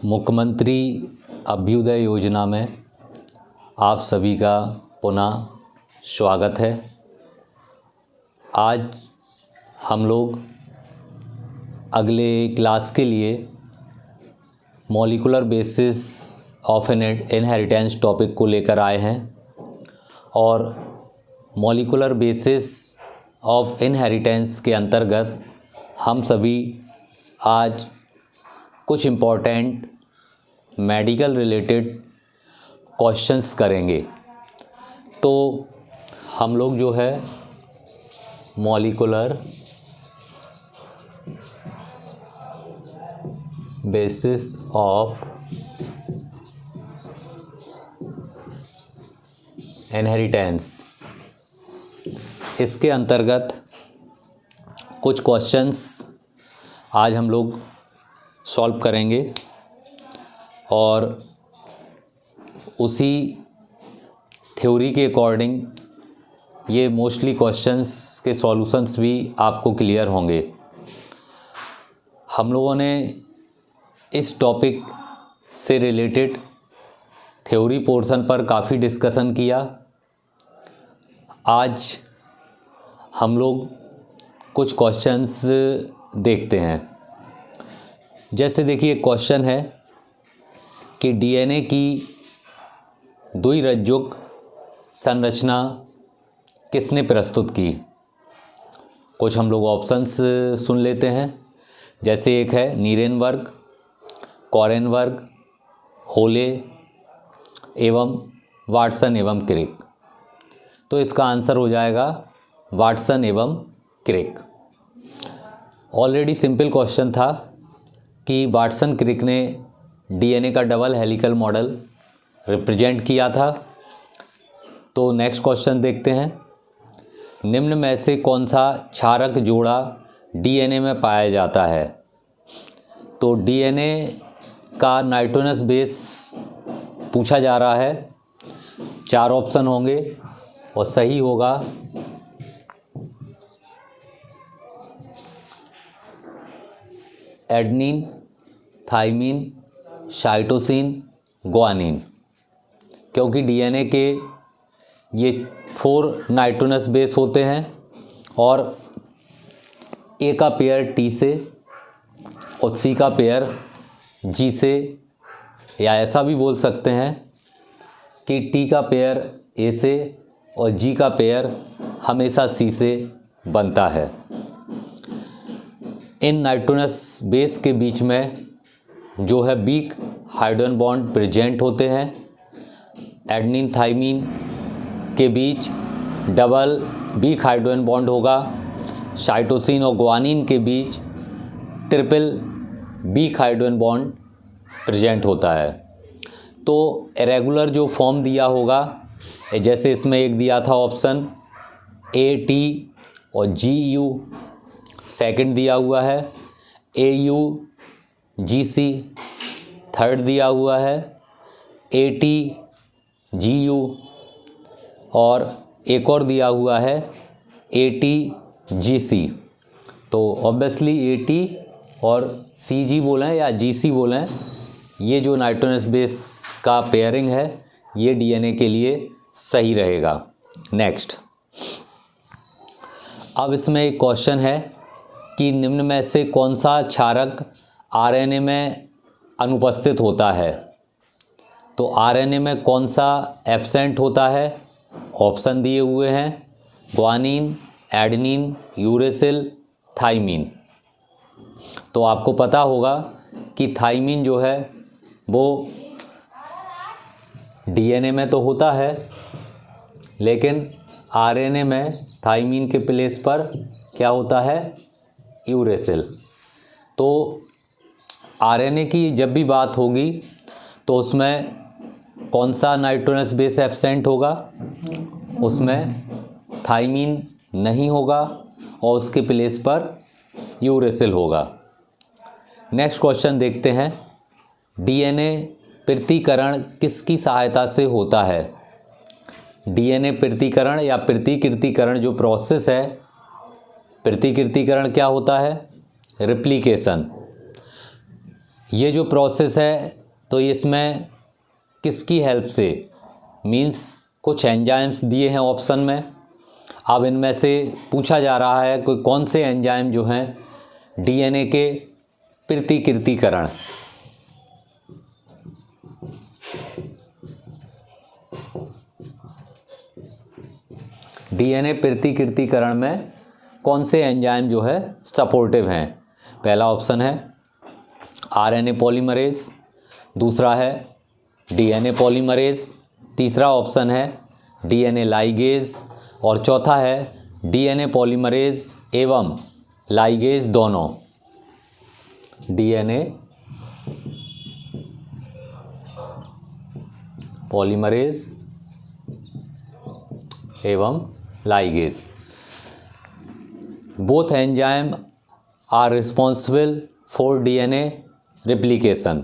मुख्यमंत्री अभ्युदय योजना में आप सभी का पुनः स्वागत है। आज हम लोग अगले क्लास के लिए molecular basis of N inheritance topic को लेकर आए हैं और मॉलिक्यूलर बेसिस ऑफ इनहेरिटेंस के अंतर्गत हम सभी आज कुछ इम्पोर्टेंट मेडिकल रिलेटेड क्वेश्चंस करेंगे। तो हम लोग जो है मॉलिक्यूलर बेसिस ऑफ इनहेरिटेंस इसके अंतर्गत कुछ क्वेश्चंस आज हम लोग सॉल्व करेंगे और उसी थ्योरी के अकॉर्डिंग ये मोस्टली क्वेश्चंस के सॉल्यूशंस भी आपको क्लियर होंगे। हम लोगों ने इस टॉपिक से रिलेटेड थ्योरी पोर्शन पर काफ़ी डिस्कशन किया। आज हम लोग कुछ क्वेश्चंस देखते हैं। जैसे देखिए क्वेश्चन है कि डीएनए की द्विरज्जुक संरचना किसने प्रस्तुत की। कुछ हम लोग ऑप्शंस सुन लेते हैं। जैसे एक है नीरेनबर्ग, कॉरेनबर्ग, होले एवं वाटसन एवं क्रिक। तो इसका आंसर हो जाएगा वाटसन एवं क्रिक। ऑलरेडी सिंपल क्वेश्चन था कि वाटसन क्रिक ने डीएनए का डबल हेलिकल मॉडल रिप्रेजेंट किया था। तो नेक्स्ट क्वेश्चन देखते हैं। निम्न में से कौन सा क्षारक जोड़ा डीएनए में पाया जाता है। तो डीएनए का नाइट्रोजनस बेस पूछा जा रहा है। 4 ऑप्शन होंगे और सही होगा एडेनिन, थाइमिन, साइटोसिन, ग्वानिन। क्योंकि डीएनए के ये 4 नाइट्रोजनस बेस होते हैं और ए का पेयर टी से और सी का पेयर जी से, या ऐसा भी बोल सकते हैं कि टी का पेयर ए से और जी का पेयर हमेशा सी से बनता है। इन नाइट्रोजनस बेस के बीच में जो है वीक हाइड्रोजन बॉन्ड प्रेजेंट होते हैं। एडेनिन थाइमिन के बीच डबल वीक हाइड्रोजन बॉन्ड होगा। साइटोसिन और ग्वानिन के बीच triple weak hydrogen bond present होता है। तो इरेगुलर जो फॉर्म दिया होगा, जैसे इसमें एक दिया था ऑप्शन ए टी और जी यू, सेकंड दिया हुआ है ए यू जी सी, थर्ड दिया हुआ है ए टी जी यू और एक और दिया हुआ है ए टी जी सी। तो ऑब्वियसली ए टी और सी जी बोलें या जी सी बोलें, ये जो नाइट्रोजनस बेस का पेयरिंग है ये डीएनए के लिए सही रहेगा। नेक्स्ट, अब इसमें एक क्वेश्चन है कि निम्न में से कौन सा क्षारक आरएनए में अनुपस्थित होता है। तो आरएनए में कौन सा एब्सेंट होता है। ऑप्शन दिए हुए हैं ग्वानिन, एडेनिन, यूरेसिल, थाइमिन। तो आपको पता होगा कि थाइमिन जो है वो डीएनए में तो होता है, लेकिन आरएनए में थाइमिन के प्लेस पर क्या होता है, यूरेसिल। तो आरएनए की जब भी बात होगी तो उसमें कौन सा नाइट्रोजनस बेस एब्सेंट होगा, उसमें थाइमिन नहीं होगा और उसके प्लेस पर यूरेसिल होगा। नेक्स्ट क्वेश्चन देखते हैं। डीएनए पृथक्करण किसकी सहायता से होता है। डीएनए पृथक्करण या पृथक्कृतीकरण जो प्रोसेस है, क्या होता है, रेप्लिकेशन। ये जो प्रोसेस है तो इसमें किसकी हेल्प से, मीन्स कुछ एंजाइम्स दिए हैं ऑप्शन में। अब इनमें से पूछा जा रहा है कोई कौन से एंजाइम जो हैं डीएनए के प्रतिकृतिकरण, डीएनए प्रतिकृतिकरण में कौन से एंजाइम जो है सपोर्टिव हैं। पहला ऑप्शन है आरएनए पॉलीमरेज, दूसरा है डीएनए पॉलीमरेज, तीसरा ऑप्शन है डीएनए लाइगेज और चौथा है डीएनए पॉलीमरेज एवं लाइगेज दोनों। डीएनए पॉलीमरेज एवं ligase, both enzyme are responsible for DNA replication.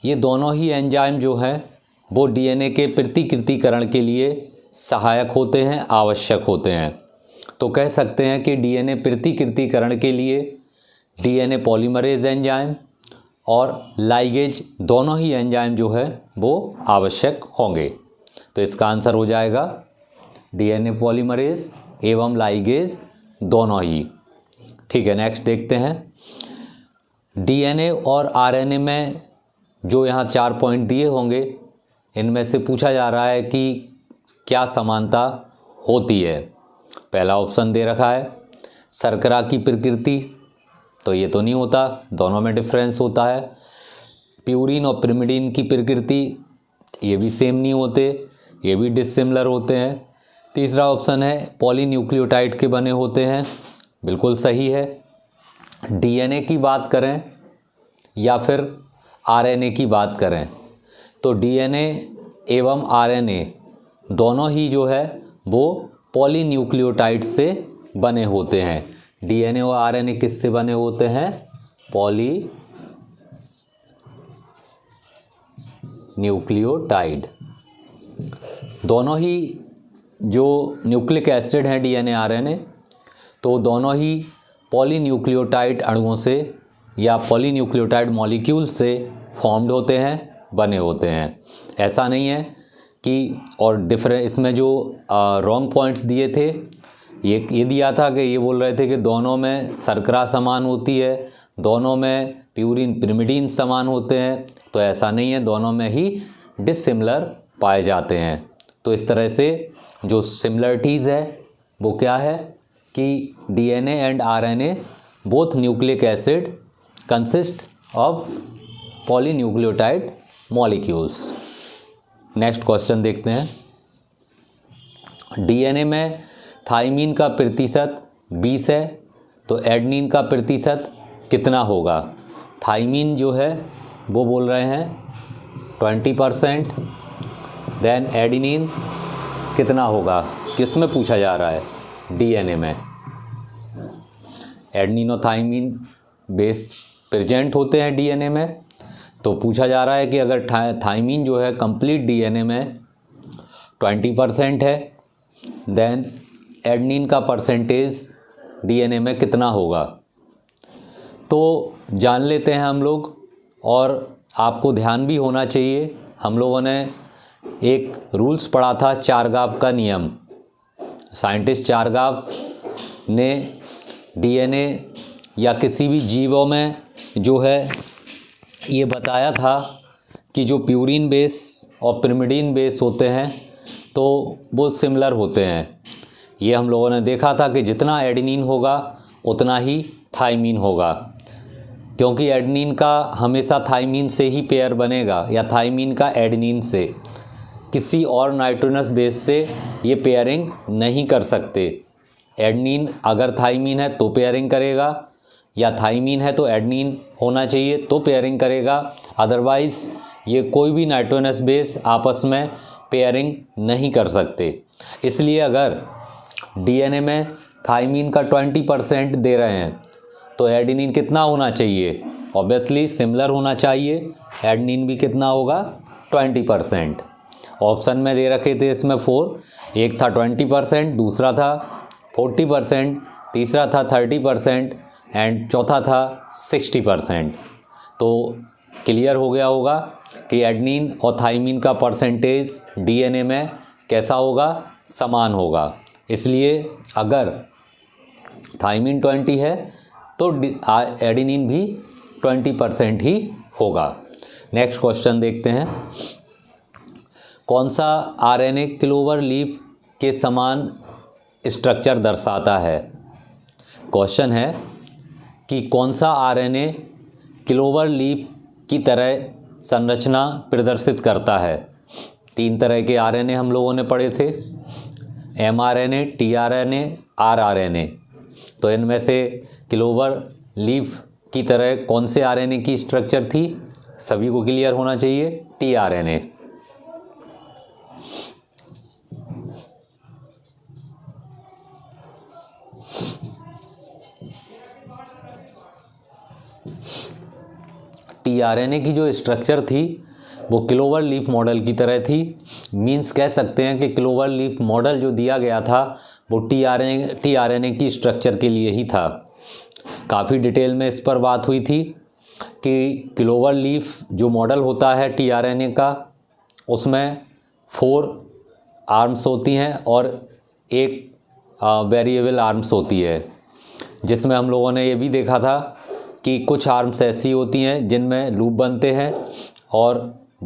ये दोनों ही एंजाइम जो हैं वो डीएनए के प्रतिकृतिकरण के लिए सहायक होते हैं, आवश्यक होते हैं। तो कह सकते हैं कि डीएनए प्रतिकृतिकरण के लिए डीएनए पॉलीमरेज एंजाइम और लाइगेज दोनों ही एंजाइम जो है वो आवश्यक होंगे। तो इसका आंसर हो जाएगा डीएनए पॉलीमरेज एवं लाइगेज दोनों ही। ठीक है, नेक्स्ट देखते हैं। डीएनए और आरएनए में जो यहाँ 4 पॉइंट दिए होंगे, इनमें से पूछा जा रहा है कि क्या समानता होती है। पहला ऑप्शन दे रखा है शर्करा की प्रकृति, तो ये तो नहीं होता, दोनों में डिफरेंस होता है। प्यूरिन और पिरिमिडीन की प्रकृति, ये भी सेम नहीं होते, ये भी डिसिमिलर होते हैं। तीसरा ऑप्शन है पॉलीन्यूक्लियोटाइड के बने होते हैं, बिल्कुल सही है। डीएनए की बात करें या फिर आरएनए की बात करें तो डीएनए एवं आरएनए दोनों ही जो है वो पॉलीन्यूक्लियोटाइड से बने होते हैं। डीएनए और आरएनए किससे बने होते हैं? पॉलीन्यूक्लियोटाइड। दोनों ही जो न्यूक्लिक एसिड हैं डीएनए आरएनए, तो दोनों ही पॉलीन्यूक्लियोटाइड अणुओं से या पॉलीन्यूक्लियोटाइड मॉलिक्यूल से फॉर्म्ड होते हैं, बने होते हैं। ऐसा नहीं है कि और डिफरेंट इसमें जो रॉन्ग पॉइंट्स दिए थे, ये दिया था कि ये बोल रहे थे कि दोनों में शर्करा समान होती है, दोनों में प्यूरिन पिरिमिडीन समान होते हैं, तो ऐसा नहीं है, दोनों में ही डिसिमिलर पाए जाते हैं। तो इस तरह से जो सिमिलरिटीज़ है वो क्या है कि DNA and RNA both nucleic acid consist of polynucleotide molecules. Next question देखते हैं। डीएनए में थाइमीन का प्रतिशत 20 है, तो एडेनिन का प्रतिशत कितना होगा? थाइमीन जो है वो बोल रहे हैं 20%, देन एडेनिन कितना होगा? किस में पूछा जा रहा है? डीएनए में। एडेनिन और थाइमीन बेस प्रेजेंट होते हैं डीएनए में, तो पूछा जा रहा है कि अगर थाइमीन जो है कंप्लीट डीएनए में 20% है, देन एडेनिन का परसेंटेज डीएनए में कितना होगा? तो जान लेते हैं हम लोग, और आपको ध्यान भी होना चाहिए। हम लोगों ने एक रूल्स पढ़ा था, चारगाव का नियम। साइंटिस्ट चारगाव ने डीएनए या किसी भी जीवों में जो है ये बताया था कि जो प्यूरिन बेस और पिरिमिडीन बेस होते हैं तो वो सिमिलर होते हैं। ये हम लोगों ने देखा था कि जितना एडेनिन होगा उतना ही थाइमीन होगा, क्योंकि एडेनिन का हमेशा थाइमीन से ही पेयर बनेगा या थाइमीन का एडेनिन से, किसी और नाइट्रोजनस बेस से ये पेयरिंग नहीं कर सकते। एडेनिन अगर थाइमीन है तो पेयरिंग करेगा, या थाइमीन है तो एडेनिन होना चाहिए तो पेयरिंग करेगा, अदरवाइज़ ये कोई भी नाइट्रोजनस बेस आपस में पेयरिंग नहीं कर सकते। इसलिए अगर डीएनए में थाइमीन का 20% दे रहे हैं तो एडेनिन कितना होना चाहिए? ऑब्वियसली सिमिलर होना चाहिए। एडेनिन भी कितना होगा? 20%। ऑप्शन में दे रखे थे इसमें 4, एक था 20%, दूसरा था 40%, तीसरा था 30% एंड चौथा था 60%। तो क्लियर हो गया होगा कि एडनिन और थाइमिन का परसेंटेज डीएनए में कैसा होगा, समान होगा। इसलिए अगर थाइमिन 20 है तो एडेनिन भी 20% ही होगा। नेक्स्ट क्वेश्चन देखते हैं। कौन सा आरएनए क्लोवर लीफ के समान स्ट्रक्चर दर्शाता है? क्वेश्चन है कि कौन सा आरएनए क्लोवर लीफ की तरह संरचना प्रदर्शित करता है। 3 तरह के आरएनए हम लोगों ने पढ़े थे, एमआरएनए, टीआरएनए, आरआरएनए। तो इनमें से क्लोवर लीफ की तरह कौन से आरएनए की स्ट्रक्चर थी, सभी को क्लियर होना चाहिए, टीआरएनए। टीआरएनए की जो स्ट्रक्चर थी वो क्लोवर लीफ मॉडल की तरह थी। मीन्स कह सकते हैं कि क्लोवर लीफ मॉडल जो दिया गया था वो टीआरएनए की स्ट्रक्चर के लिए ही था। काफ़ी डिटेल में इस पर बात हुई थी कि क्लोवर लीफ जो मॉडल होता है टीआरएनए का, उसमें 4 आर्म्स होती हैं और एक वेरिएबल आर्म्स होती है, जिसमें हम लोगों ने ये भी देखा था कि कुछ आर्म्स ऐसी होती हैं जिनमें लूप बनते हैं और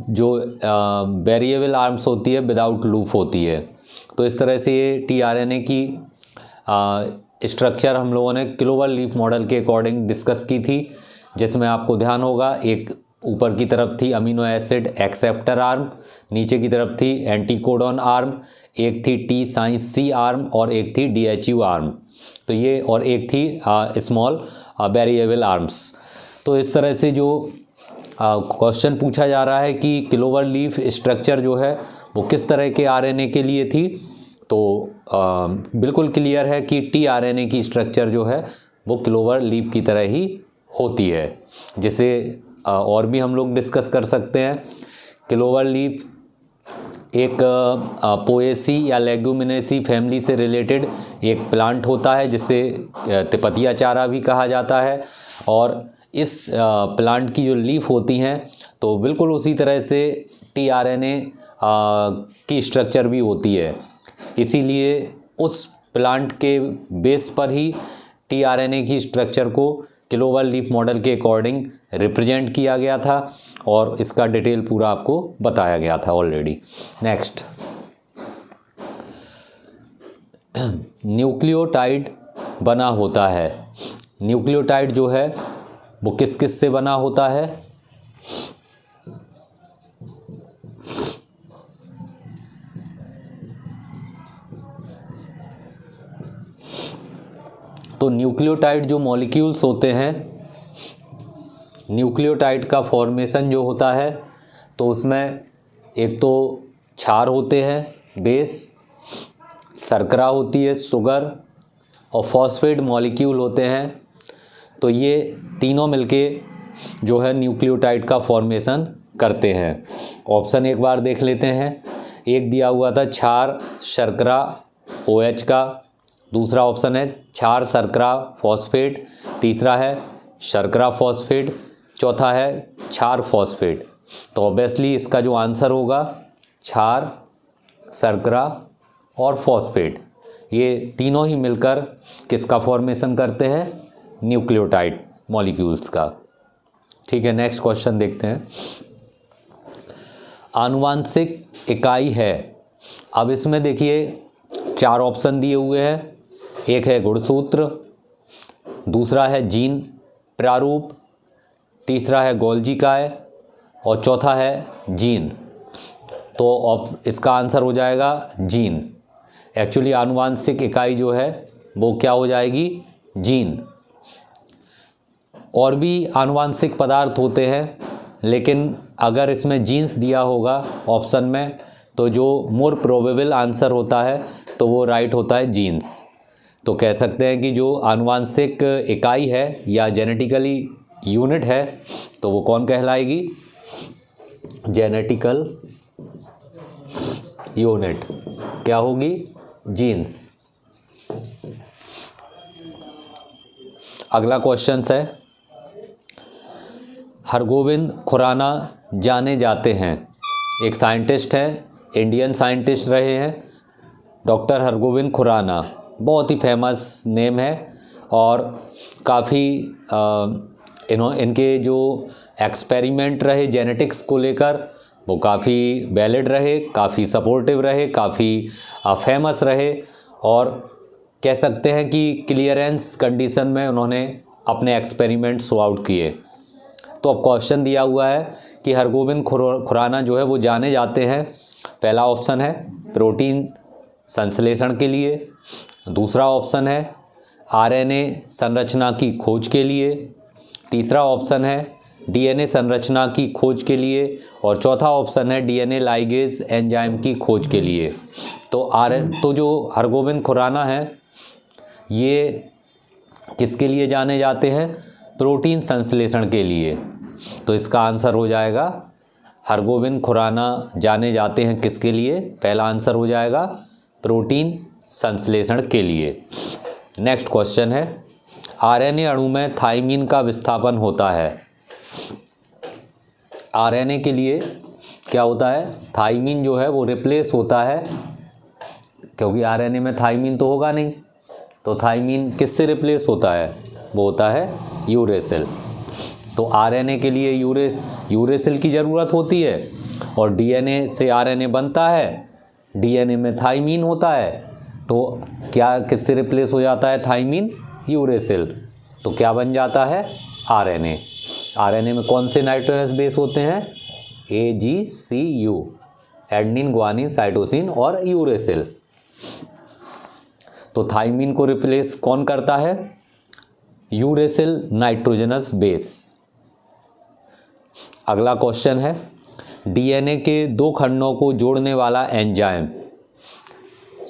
जो वेरिएबल आर्म्स होती है विदाउट लूप होती है। तो इस तरह से ये टीआरएनए की स्ट्रक्चर हम लोगों ने क्लोवर लीफ मॉडल के अकॉर्डिंग डिस्कस की थी, जिसमें आपको ध्यान होगा एक ऊपर की तरफ थी अमीनो एसिड एक्सेप्टर आर्म, नीचे की तरफ थी एंटीकोडॉन आर्म, एक थी टी साइंस सी आर्म और एक थी डीएचयू आर्म। तो ये और एक थी स्मॉल वेरिएबल आर्म्स। तो इस तरह से जो क्वेश्चन पूछा जा रहा है कि क्लोवर लीफ स्ट्रक्चर जो है वो किस तरह के आरएनए के लिए थी, तो बिल्कुल क्लियर है कि टीआरएनए की स्ट्रक्चर जो है वो क्लोवर लीफ की तरह ही होती है। जिसे और भी हम लोग डिस्कस कर सकते हैं। क्लोवर लीफ एक पोएसी या लेग्यूमिनेसी फैमिली से रिलेटेड एक प्लांट होता है, जिसे तिपतिया चारा भी कहा जाता है। और इस प्लांट की जो लीफ होती हैं तो बिल्कुल उसी तरह से टीआरएनए की स्ट्रक्चर भी होती है। इसीलिए उस प्लांट के बेस पर ही टीआरएनए की स्ट्रक्चर को क्लोवर लीफ मॉडल के अकॉर्डिंग रिप्रेजेंट किया गया था और इसका डिटेल पूरा आपको बताया गया था ऑलरेडी। नेक्स्ट, न्यूक्लियोटाइड बना होता है। न्यूक्लियोटाइड जो है वो किस किस से बना होता है? तो न्यूक्लियोटाइड जो मॉलिक्यूल्स होते हैं, न्यूक्लियोटाइड का फॉर्मेशन जो होता है तो उसमें एक तो क्षार होते हैं बेस, शर्करा होती है शुगर, और फॉस्फेट मॉलिक्यूल होते हैं। तो ये तीनों मिलके जो है न्यूक्लियोटाइड का फॉर्मेशन करते हैं। ऑप्शन एक बार देख लेते हैं। एक दिया हुआ था क्षार शर्करा OH का, दूसरा ऑप्शन है क्षार शर्करा फॉस्फेट, तीसरा है शर्करा फॉस्फेट, चौथा है क्षार फॉस्फेट। तो ऑब्वियसली इसका जो आंसर होगा क्षार शर्करा और फॉस्फेट, ये तीनों ही मिलकर किसका फॉर्मेशन करते हैं? न्यूक्लियोटाइड मॉलिक्यूल्स का। ठीक है, नेक्स्ट क्वेश्चन देखते हैं। आनुवांशिक इकाई है। अब इसमें देखिए 4 ऑप्शन दिए हुए हैं। एक है गुणसूत्र, दूसरा है जीन प्रारूप, तीसरा है गोल्जी काय और चौथा है जीन। तो इसका आंसर हो जाएगा जीन। एक्चुअली आनुवांशिक इकाई जो है वो क्या हो जाएगी? जीन। और भी आनुवांशिक पदार्थ होते हैं, लेकिन अगर इसमें जीन्स दिया होगा ऑप्शन में तो जो मोर प्रोबेबल आंसर होता है तो वो राइट होता है जीन्स। तो कह सकते हैं कि जो आनुवांशिक इकाई है या जेनेटिकली यूनिट है तो वो कौन कहलाएगी? जेनेटिकल यूनिट क्या होगी? जीन्स। अगला क्वेश्चन है, हरगोविंद खुराना जाने जाते हैं? एक साइंटिस्ट हैं, इंडियन साइंटिस्ट रहे हैं, डॉक्टर हरगोविंद खुराना। बहुत ही फेमस नेम है और काफ़ी इनके जो एक्सपेरिमेंट रहे जेनेटिक्स को लेकर वो काफ़ी वैलिड रहे, काफ़ी सपोर्टिव रहे, काफ़ी फेमस रहे और कह सकते हैं कि क्लियरेंस कंडीशन में उन्होंने अपने एक्सपेरिमेंट शो आउट किए। तो अब क्वेश्चन दिया हुआ है कि हरगोविंद खुराना जो है वो जाने जाते हैं। पहला ऑप्शन है प्रोटीन संश्लेषण के लिए, दूसरा ऑप्शन है आरएनए संरचना की खोज के लिए, तीसरा ऑप्शन है डीएनए संरचना की खोज के लिए और चौथा ऑप्शन है डीएनए लाइगेज एंजाइम की खोज के लिए। तो जो हरगोविंद खुराना है ये किसके लिए जाने जाते हैं? प्रोटीन संश्लेषण के लिए। तो इसका आंसर हो जाएगा हरगोविंद खुराना जाने जाते हैं किसके लिए? पहला आंसर हो जाएगा प्रोटीन संश्लेषण के लिए। नेक्स्ट क्वेश्चन है आरएनए अणु में थाइमीन का विस्थापन होता है। आरएनए के लिए क्या होता है? थाइमीन जो है वो रिप्लेस होता है, क्योंकि आरएनए में थाइमीन तो होगा नहीं, तो थाइमीन किससे रिप्लेस होता है? वो होता है यूरेसिल। तो आरएनए के लिए यूरेसिल की ज़रूरत होती है और डीएनए से आरएनए बनता है, डीएनए में थाइमीन होता है, तो क्या किससे रिप्लेस हो जाता है थाइमीन? यूरेसिल। तो क्या बन जाता है? आरएनए। आरएनए में कौन से नाइट्रोजनस बेस होते हैं? AGCU, एडेनिन, ग्वानिन, साइटोसिन और यूरेसिल। तो थाइमीन को रिप्लेस कौन करता है? Uracil nitrogenous base. अगला क्वेश्चन है डीएनए के दो खंडों को जोड़ने वाला एंजाइम।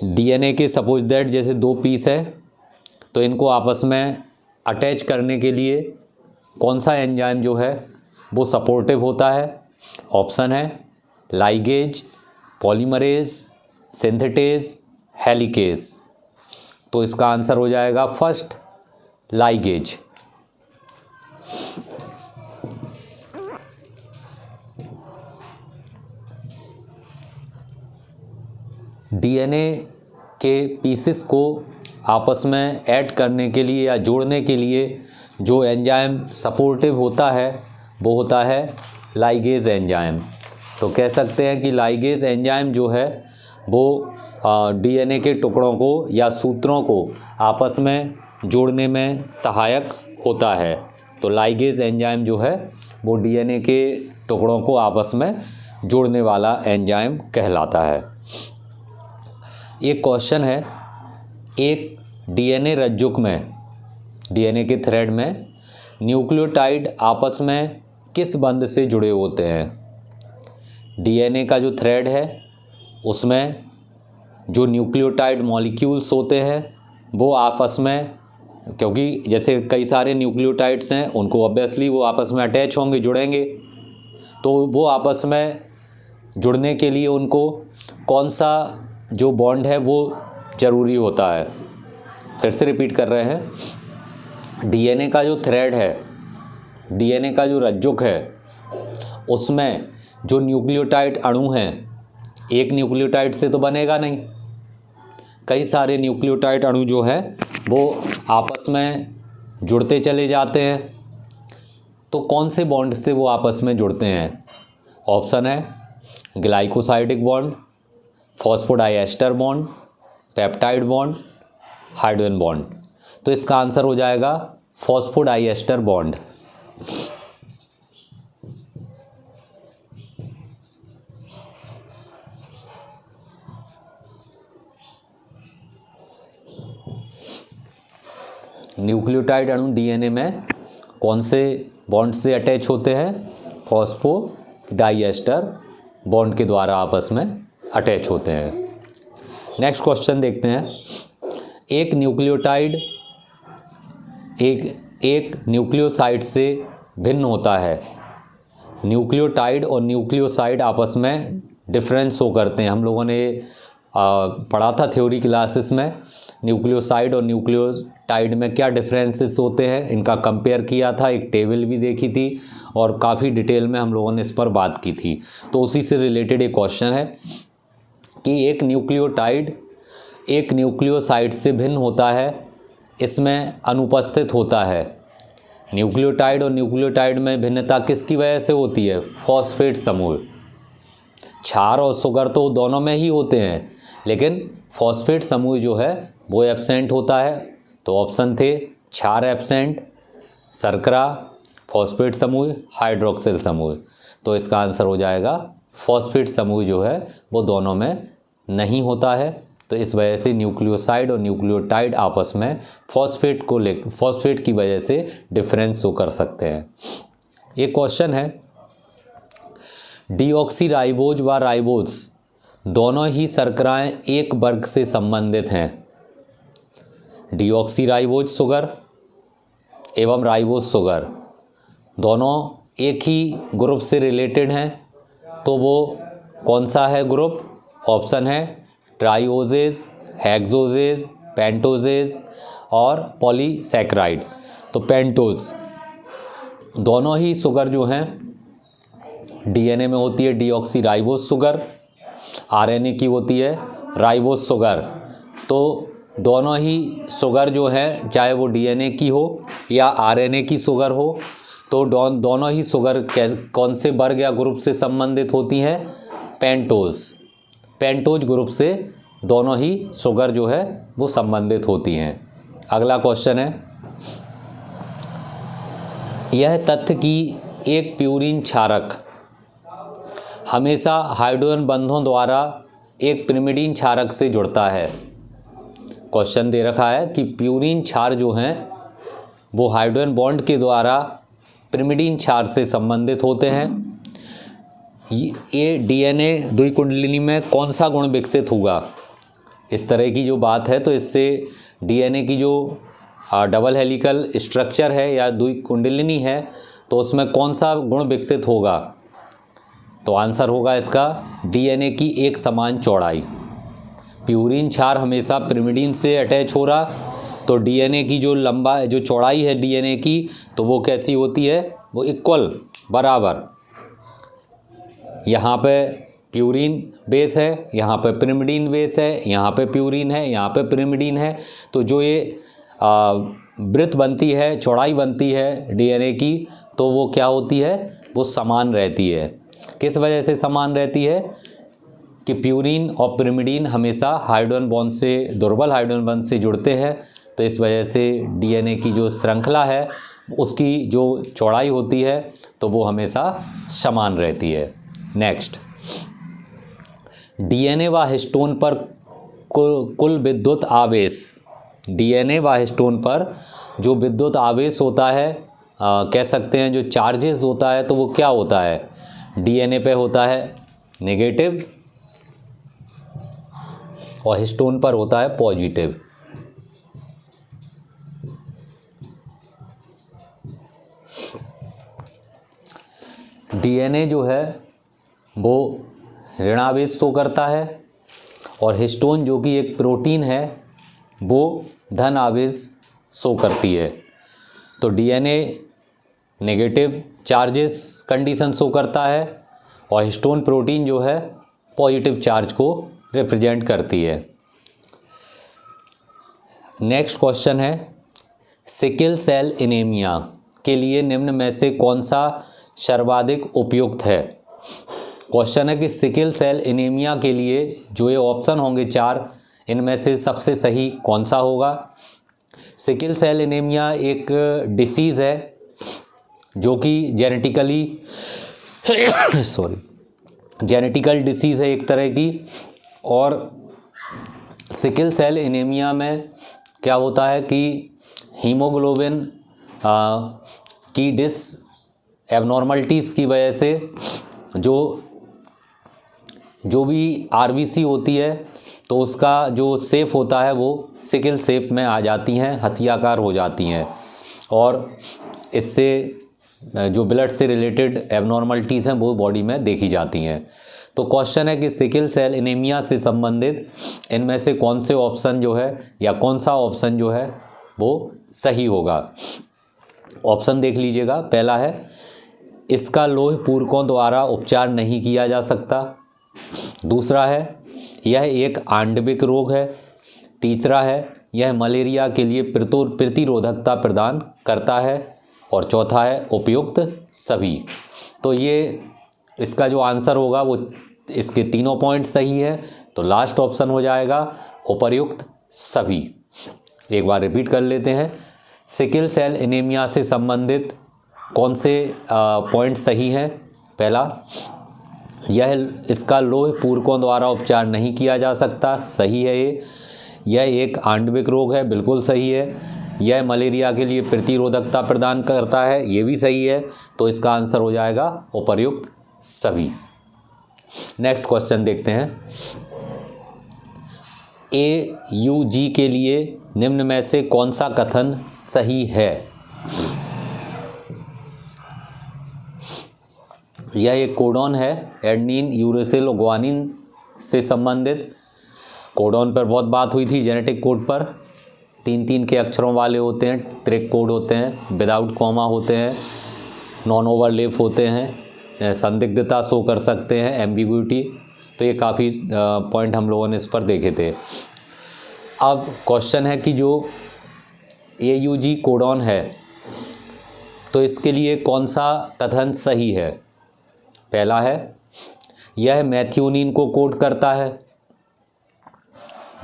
डीएनए के सपोज दैट जैसे दो पीस है, तो इनको आपस में अटैच करने के लिए कौन सा एंजाइम जो है वो सपोर्टिव होता है? ऑप्शन है लाइगेज, पॉलीमरेज, सिंथेटेज, हेलिकेज। तो इसका आंसर हो जाएगा फर्स्ट लाइगेज। डीएनए के पीसेस को आपस में ऐड करने के लिए या जोड़ने के लिए जो एंजाइम सपोर्टिव होता है वो होता है लाइगेज एंजाइम। तो कह सकते हैं कि लाइगेज एंजाइम जो है वो डीएनए के टुकड़ों को या सूत्रों को आपस में जोड़ने में सहायक होता है। तो लाइगेज एंजाइम जो है वो डीएनए के टुकड़ों को आपस में जोड़ने वाला एंजाइम कहलाता है। एक क्वेश्चन है एक डीएनए रज्जुक में, डीएनए के थ्रेड में न्यूक्लियोटाइड आपस में किस बंध से जुड़े होते हैं? डीएनए का जो थ्रेड है उसमें जो न्यूक्लियोटाइड मॉलिक्यूल्स होते हैं वो आपस में, क्योंकि जैसे कई सारे न्यूक्लियोटाइड्स हैं उनको ऑब्वियसली वो आपस में अटैच होंगे, जुड़ेंगे, तो वो आपस में जुड़ने के लिए उनको कौन सा जो बॉन्ड है वो ज़रूरी होता है? फिर से रिपीट कर रहे हैं, डीएनए का जो थ्रेड है, डीएनए का जो रज्जुक है, उसमें जो न्यूक्लियोटाइड अणु हैं, एक न्यूक्लियोटाइड से तो बनेगा नहीं, कई सारे न्यूक्लियोटाइड अणु जो है वो आपस में जुड़ते चले जाते हैं। तो कौन से बॉन्ड से वो आपस में जुड़ते हैं? ऑप्शन है glycosidic bond, phosphodiester bond, peptide bond, hydrogen bond. तो इसका आंसर हो जाएगा फॉस्फोडाइएस्टर बॉन्ड। न्यूक्लियोटाइड अणु डीएनए में कौन से बॉन्ड से अटैच होते हैं? फॉस्फोडाइएस्टर बॉन्ड के द्वारा आपस में अटैच होते हैं। नेक्स्ट क्वेश्चन देखते हैं। एक न्यूक्लियोटाइड एक न्यूक्लियोसाइड से भिन्न होता है। न्यूक्लियोटाइड और न्यूक्लियोसाइड आपस में डिफरेंस शो करते हैं। हम लोगों ने पढ़ा था थ्योरी क्लासेस में, न्यूक्लियोसाइड और न्यूक्लियोटाइड में क्या डिफरेंसेस होते हैं, इनका कंपेयर किया था, एक टेबल भी देखी थी और काफ़ी डिटेल में हम लोगों ने इस पर बात की थी। तो उसी से रिलेटेड एक क्वेश्चन है कि एक न्यूक्लियोटाइड एक न्यूक्लियोसाइड से भिन्न होता है, इसमें अनुपस्थित होता है। न्यूक्लियोटाइड और न्यूक्लियोटाइड में भिन्नता किसकी वजह से होती है? फॉस्फेट समूह। क्षार और शुगर तो दोनों में ही होते हैं, लेकिन फॉस्फेट समूह जो है वो एब्सेंट होता है। तो ऑप्शन थे क्षार एब्सेंट, शर्करा, फॉस्फेट समूह, हाइड्रोक्सिल समूह। तो इसका आंसर हो जाएगा फॉस्फेट समूह जो है वो दोनों में नहीं होता है। तो इस वजह से न्यूक्लियोसाइड और न्यूक्लियोटाइड आपस में फॉस्फेट की वजह से डिफरेंस शो कर सकते हैं। एक क्वेश्चन है, डीऑक्सीराइबोज व राइबोज दोनों ही शर्कराएं एक वर्ग से संबंधित हैं। डीऑक्सीराइबोज शुगर एवं राइबोज शुगर दोनों एक ही ग्रुप से रिलेटेड हैं। तो वो कौन सा है ग्रुप? ऑप्शन है ट्राइओजेज, हेक्सोजेज, पेंटोजेज और पॉलीसैकेराइड। तो पेंटोज दोनों ही शुगर जो हैं डीएनए में होती है डीऑक्सीराइबोज शुगर, आरएनए की होती है राइबोज शुगर। तो दोनों ही शुगर जो है चाहे वो डीएनए की हो या आरएनए की शुगर हो, तो दोनों ही शुगर कौन से वर्ग या ग्रुप से संबंधित होती हैं? पेंटोज ग्रुप से दोनों ही शुगर जो है वो संबंधित होती हैं। अगला क्वेश्चन है, यह तथ्य कि एक प्यूरिन क्षारक हमेशा हाइड्रोजन बंधों द्वारा एक पिरिमिडीन क्षारक से जुड़ता है। क्वेश्चन दे रखा है कि प्यूरिन क्षार जो हैं वो हाइड्रोजन बॉन्ड के द्वारा पिरिमिडीन क्षार से संबंधित होते हैं। ये डीएनए द्विकुंडलिनी में कौन सा गुण विकसित होगा? इस तरह की जो बात है तो इससे डीएनए की जो डबल हेलिकल स्ट्रक्चर है या द्विकुंडलिनी है तो उसमें कौन सा गुण विकसित होगा? तो आंसर होगा इसका डीएनए की एक समान चौड़ाई। प्यूरिन क्षार हमेशा पिरिमिडीन से अटैच हो रहा, तो डीएनए की जो चौड़ाई है डीएनए की, तो वो कैसी होती है? वो इक्वल, बराबर। यहाँ पे प्यूरिन बेस है, यहाँ पे पिरिमिडीन बेस है, यहाँ पे प्यूरिन है, यहाँ पे पिरिमिडीन है। तो जो ये वृत्त बनती है, चौड़ाई बनती है डीएनए की, तो वो क्या होती है? वो समान रहती है। किस वजह से समान रहती है? कि प्यूरिन और पिरिमिडीन हमेशा हाइड्रोजन बॉन्ड से, दुर्बल हाइड्रोजन बॉन्ड से जुड़ते हैं। तो इस वजह से डीएनए की जो श्रृंखला है उसकी जो चौड़ाई होती है तो वो हमेशा समान रहती है। नेक्स्ट, डीएनए व हिस्टोन पर कुल विद्युत आवेश, डीएनए व हिस्टोन पर जो विद्युत आवेश होता है, कह सकते हैं जो चार्जेस होता है, तो वो क्या होता है? डीएनए पे होता है नेगेटिव और हिस्टोन पर होता है पॉजिटिव। डीएनए जो है वो ऋणावेश शो करता है और हिस्टोन जो कि एक प्रोटीन है वो धन आवेश शो करती है। तो DNA negative charges condition show करता है और हिस्टोन प्रोटीन जो है पॉजिटिव चार्ज को रिप्रेजेंट करती है। नेक्स्ट क्वेश्चन है, सिकल सेल एनीमिया के लिए निम्न में से कौन सा सर्वाधिक उपयुक्त है? क्वेश्चन है कि सिकल सेल एनीमिया के लिए जो ये ऑप्शन होंगे 4, इनमें से सबसे सही कौन सा होगा? सिकल सेल एनीमिया एक डिसीज़ है जो कि जेनेटिकल डिसीज़ है एक तरह की। और सिकल सेल एनीमिया में क्या होता है कि हीमोग्लोबिन की एबनॉर्मलिटीज़ की वजह से जो भी आरबीसी होती है तो उसका जो शेप होता है वो सिकल शेप में आ जाती हैं, हंसियाकार हो जाती हैं, और इससे जो ब्लड से रिलेटेड एबनॉर्मलिटीज़ हैं वो बॉडी में देखी जाती हैं। तो क्वेश्चन है कि सिकल सेल एनीमिया से संबंधित इनमें से कौन से ऑप्शन जो है या कौन सा ऑप्शन जो है वो सही होगा? ऑप्शन देख लीजिएगा। पहला है इसका लोह पूरकों द्वारा उपचार नहीं किया जा सकता। दूसरा है यह एक आणविक रोग है। तीसरा है यह मलेरिया के लिए प्रतिरोधकता प्रदान करता है। और चौथा है उपयुक्त सभी। तो ये इसका जो आंसर होगा वो इसके तीनों पॉइंट सही है, तो लास्ट ऑप्शन हो जाएगा उपर्युक्त सभी। एक बार रिपीट कर लेते हैं। सिकल सेल एनीमिया से संबंधित कौन से पॉइंट सही हैं? पहला, इसका लोह पूरकों द्वारा उपचार नहीं किया जा सकता, सही है ये। यह एक आणविक रोग है, बिल्कुल सही है। यह मलेरिया के लिए प्रतिरोधकता प्रदान करता है, ये भी सही है। तो इसका आंसर हो जाएगा उपर्युक्त सभी। नेक्स्ट क्वेश्चन देखते हैं। AUG के लिए निम्न में से कौन सा कथन सही है? यह एक कोडॉन है, एडेनिन, यूरेसिल और ग्वानिन से संबंधित। कोडॉन पर बहुत बात हुई थी, जेनेटिक कोड पर 3 के अक्षरों वाले होते हैं, ट्रिक कोड होते हैं, विदाउट कॉमा होते हैं, नॉन ओवरलैप होते हैं, संदिग्धता शो कर सकते हैं, एम्बिग्विटी। तो ये काफ़ी पॉइंट हम लोगों ने इस पर देखे थे। अब क्वेश्चन है कि जो AUG कोडॉन है तो इसके लिए कौन सा कथन सही है? पहला है यह मैथ्योनिन को कोड करता है,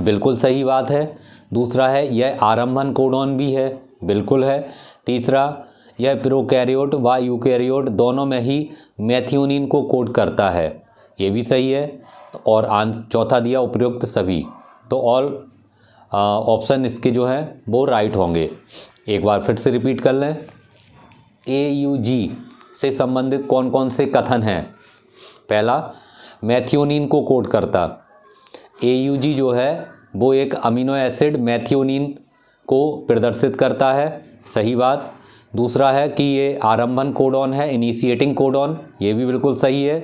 बिल्कुल सही बात है। दूसरा है यह आरंभन कोडॉन भी है, बिल्कुल है। तीसरा, यह प्रोकैरियोट व यूकैरियोट दोनों में ही मैथ्योनिन को कोड करता है, ये भी सही है। और चौथा दिया उपयुक्त सभी। तो ऑल ऑप्शन इसके जो हैं वो राइट होंगे। एक बार फिर से रिपीट कर लें। AUG से संबंधित कौन कौन से कथन हैं? पहला, मैथ्योनिन को कोड करता। AUG जो है वो एक अमीनो एसिड मैथ्योनिन को प्रदर्शित करता है, सही बात। दूसरा है कि ये आरंभन कोडॉन है, इनिशिएटिंग कोडॉन, ये भी बिल्कुल सही है,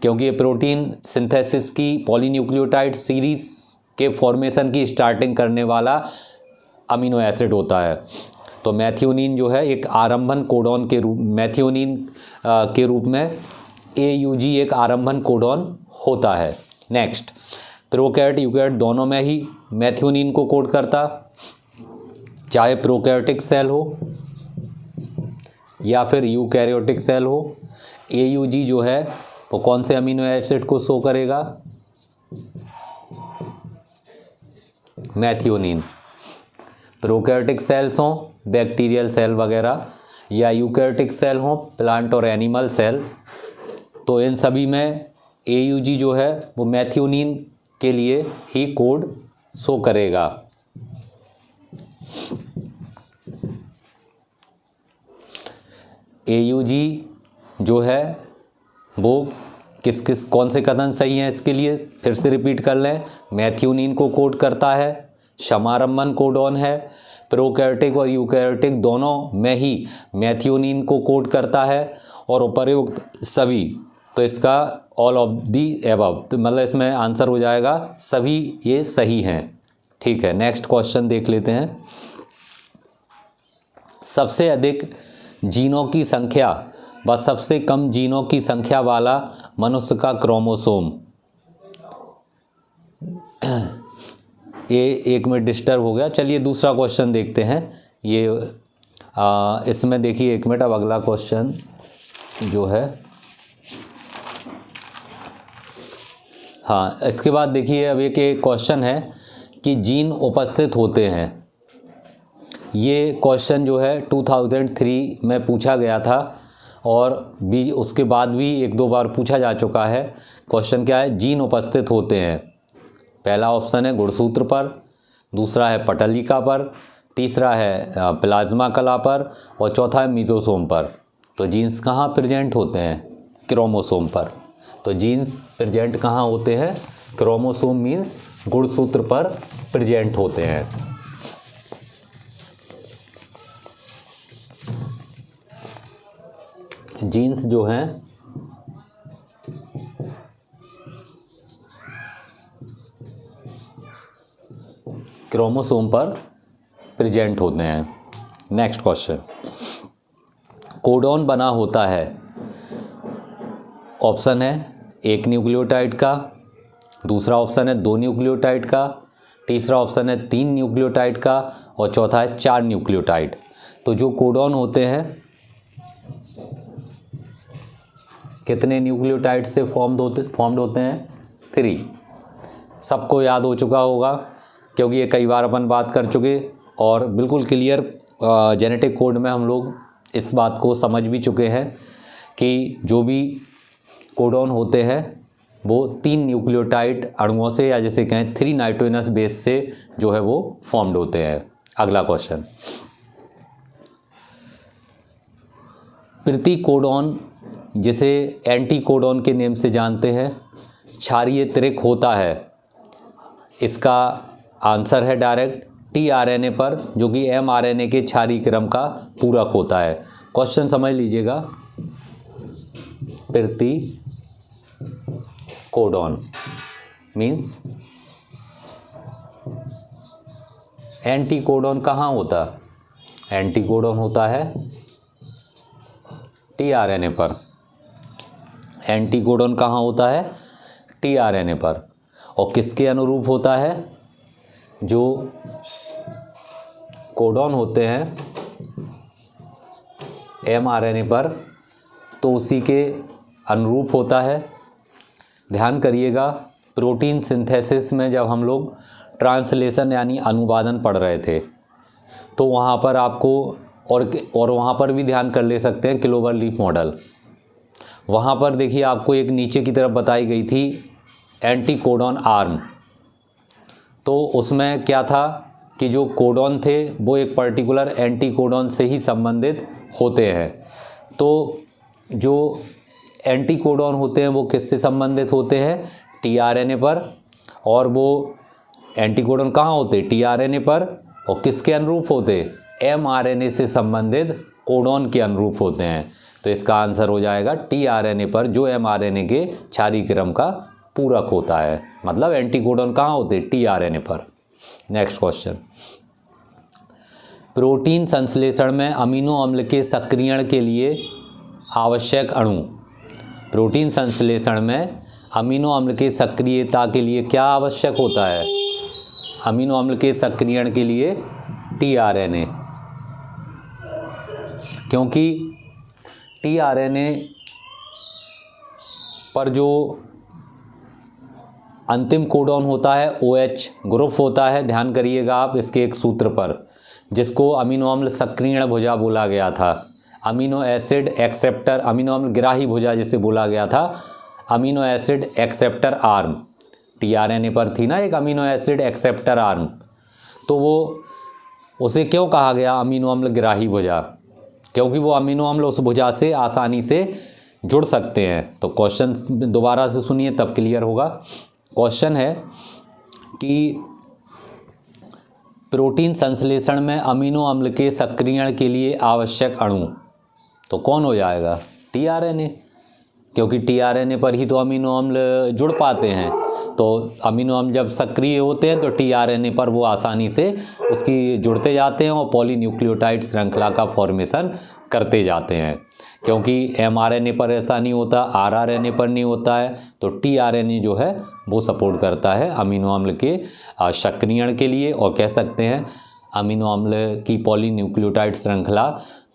क्योंकि ये प्रोटीन सिंथेसिस की पॉलीन्यूक्लियोटाइड सीरीज के फॉर्मेशन की स्टार्टिंग करने वाला अमीनो एसिड होता है। तो मैथ्योनिन जो है एक आरंभन कोडॉन के रूप मैथ्योनिन के रूप में AUG एक आरंभन कोडॉन होता है। नेक्स्ट, प्रोकैरियोट यूकैरियोट दोनों में ही मैथ्योनिन को कोड करता, चाहे प्रोकैरियोटिक सेल हो या फिर यूकैरियोटिक सेल हो। AUG जो है वो कौन से अमीनो एसिड को शो करेगा? मैथ्योनिन। प्रोकैरियोटिक सेल्स हों, बैक्टीरियल सेल वगैरह, या यूकैरियोटिक सेल हों, प्लांट और एनिमल सेल, तो इन सभी में AUG जो है वो मैथ्योनिन के लिए ही कोड शो करेगा। AUG जो है वो कौन से कथन सही हैं इसके लिए फिर से रिपीट कर लें। मैथ्योनिन को कोड करता है, समारंभन कोडॉन है, प्रोकैरियोटिक और यूकैरियोटिक दोनों में ही मैथ्योनिन को कोड करता है, और उपर्युक्त सभी। तो इसका ऑल ऑफ दी एबव, तो मतलब इसमें आंसर हो जाएगा सभी, ये सही हैं। ठीक है, नेक्स्ट क्वेश्चन देख लेते हैं। सबसे अधिक जीनों की संख्या व सबसे कम जीनों की संख्या वाला मनुष्य का क्रोमोसोम। ये एक में डिस्टर्ब हो गया, चलिए दूसरा क्वेश्चन देखते हैं। ये इसमें देखिए, एक मिनट, अब अगला क्वेश्चन जो है, हाँ, इसके बाद देखिए अब एक क्वेश्चन है कि जीन उपस्थित होते हैं। ये क्वेश्चन जो है 2003 में पूछा गया था, और भी उसके बाद भी 1-2 बार पूछा जा चुका है। क्वेश्चन क्या है? जीन उपस्थित होते हैं। पहला ऑप्शन है गुणसूत्र पर, दूसरा है पटलिका पर, तीसरा है प्लाज्मा कला पर, और चौथा है मीजोसोम पर। तो जीन्स कहाँ प्रेजेंट होते हैं? क्रोमोसोम पर। तो जीन्स प्रेजेंट कहाँ होते हैं? क्रोमोसोम मीन्स गुणसूत्र पर प्रेजेंट होते हैं। जीन्स जो हैं क्रोमोसोम पर प्रेजेंट होते हैं। नेक्स्ट क्वेश्चन, कोडॉन बना होता है ऑप्शन है 1 न्यूक्लियोटाइड का, दूसरा ऑप्शन है 2 न्यूक्लियोटाइड का, तीसरा ऑप्शन है 3 न्यूक्लियोटाइड का और चौथा है 4 न्यूक्लियोटाइड। तो जो कोडॉन होते हैं कितने न्यूक्लियोटाइड से फॉर्म्ड होते हैं? 3। सबको याद हो चुका होगा क्योंकि ये कई बार अपन बात कर चुके और बिल्कुल क्लियर जेनेटिक कोड में हम लोग इस बात को समझ भी चुके हैं कि जो भी कोडॉन होते हैं वो 3 न्यूक्लियोटाइड अणुओं से या जैसे कहें 3 नाइट्रोजनस बेस से जो है वो फॉर्म्ड होते हैं। अगला क्वेश्चन, प्रति कोडॉन जिसे एंटी कोडॉन के नेम से जानते हैं क्षारीय त्रिक होता है, इसका आंसर है डायरेक्ट टीआरएनए पर, जो कि एमआरएनए के क्षारीय क्रम का पूरक होता है। क्वेश्चन समझ लीजिएगा, प्रति कोडॉन मीन्स एंटी कोडॉन कहाँ होता? एंटी कोडॉन होता है टीआरएनए पर। एंटी कोडॉन कहाँ होता है? टीआरएनए पर। और किसके अनुरूप होता है? जो कोडॉन होते हैं एमआरएनए पर तो उसी के अनुरूप होता है। ध्यान करिएगा, प्रोटीन सिंथेसिस में जब हम लोग ट्रांसलेशन यानी अनुवादन पढ़ रहे थे तो वहाँ पर आपको और वहाँ पर भी ध्यान कर ले सकते हैं क्लोवर लीफ मॉडल। वहाँ पर देखिए आपको एक नीचे की तरफ बताई गई थी एंटी कोडॉन आर्म। तो उसमें क्या था कि जो कोडॉन थे वो एक पर्टिकुलर एंटी कोडॉन से ही संबंधित होते हैं। तो जो एंटी कोडॉन होते हैं वो किससे संबंधित होते हैं? टीआरएनए पर। और वो एंटी कोडॉन कहाँ होते? टीआरएनए पर। और किसके अनुरूप होते? एमआरएनए से संबंधित कोडॉन के अनुरूप होते हैं। तो इसका आंसर हो जाएगा टीआरएनए पर, जो एमआरएनए के क्षारीय क्रम का पूरक होता है। मतलब एंटी कोडॉन कहाँ होते? टीआरएनए पर। नेक्स्ट क्वेश्चन, प्रोटीन संश्लेषण में अमीनो अम्ल के सक्रियण के लिए आवश्यक अणु। प्रोटीन संश्लेषण में अमीनो अम्ल के सक्रियता के लिए क्या आवश्यक होता है? अमीनो अम्ल के सक्रियण के लिए टीआरएनए, क्योंकि टीआरएनए पर जो अंतिम कोडॉन होता है OH ग्रुप होता है। ध्यान करिएगा आप इसके एक सूत्र पर, जिसको अमीनो अम्ल सक्रियण भुजा बोला गया था। अमीनो एसिड एक्सेप्टर, अमीनो अम्ल ग्राही भुजा जिसे बोला गया था, amino acid acceptor arm. TRNA पर थी ना एक अमीनो एसिड एक्सेप्टर आर्म, तो वो उसे क्यों कहा गया अमीनो अम्ल ग्राही भुजा? क्योंकि वो अमीनो अम्ल उस भुजा से आसानी से जुड़ सकते हैं। तो क्वेश्चन दोबारा से सुनिए तब क्लियर होगा। क्वेश्चन है कि प्रोटीन संश्लेषण में अमीनो अम्ल के सक्रियण के लिए आवश्यक अणु, तो कौन हो जाएगा? टीआरएनए, क्योंकि टीआरएनए पर ही तो अमीनो अम्ल जुड़ पाते हैं। तो अमीनो अम्ल जब सक्रिय होते हैं तो टीआरएनए पर वो आसानी से उसकी जुड़ते जाते हैं और पॉलीन्यूक्लियोटाइड श्रृंखला का फॉर्मेशन करते जाते हैं। क्योंकि एमआरएनए पर ऐसा नहीं होता, आरआरएनए पर नहीं होता है, तो टीआरएनए जो है वो सपोर्ट करता है अमीनो अम्ल के सक्रियण के लिए, और कह सकते हैं अमीनो अम्ल की पॉलीन्यूक्लियोटाइड श्रृंखला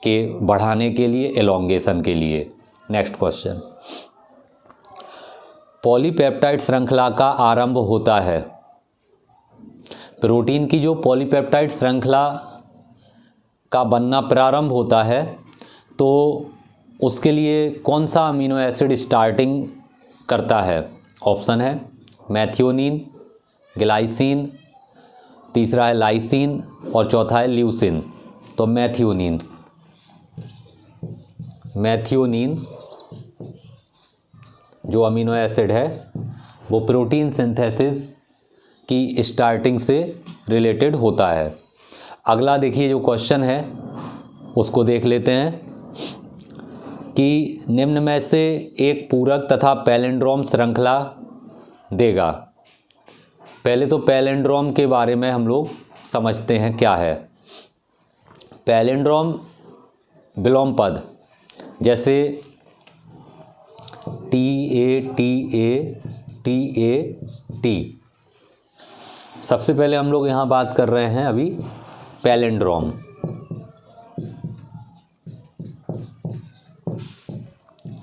के बढ़ाने के लिए, एलोंगेशन के लिए। नेक्स्ट क्वेश्चन, पॉलीपेप्टाइड श्रृंखला का आरंभ होता है। प्रोटीन की जो पॉलीपेप्टाइड श्रृंखला का बनना प्रारंभ होता है तो उसके लिए कौन सा अमीनो एसिड स्टार्टिंग करता है? ऑप्शन है मैथियोनिन, ग्लाइसिन, तीसरा है लाइसिन और चौथा है ल्यूसिन। तो मैथियोनिन जो अमीनो एसिड है वो प्रोटीन सिंथेसिस की स्टार्टिंग से रिलेटेड होता है। अगला देखिए जो क्वेश्चन है उसको देख लेते हैं कि निम्न में से एक पूरक तथा पैलिंड्रोम श्रृंखला देगा। पहले तो पैलिंड्रोम के बारे में हम लोग समझते हैं क्या है। पैलिंड्रोम विलोम पद, जैसे TATATAT। सबसे पहले हम लोग यहाँ बात कर रहे हैं अभी पैलिंड्रोम।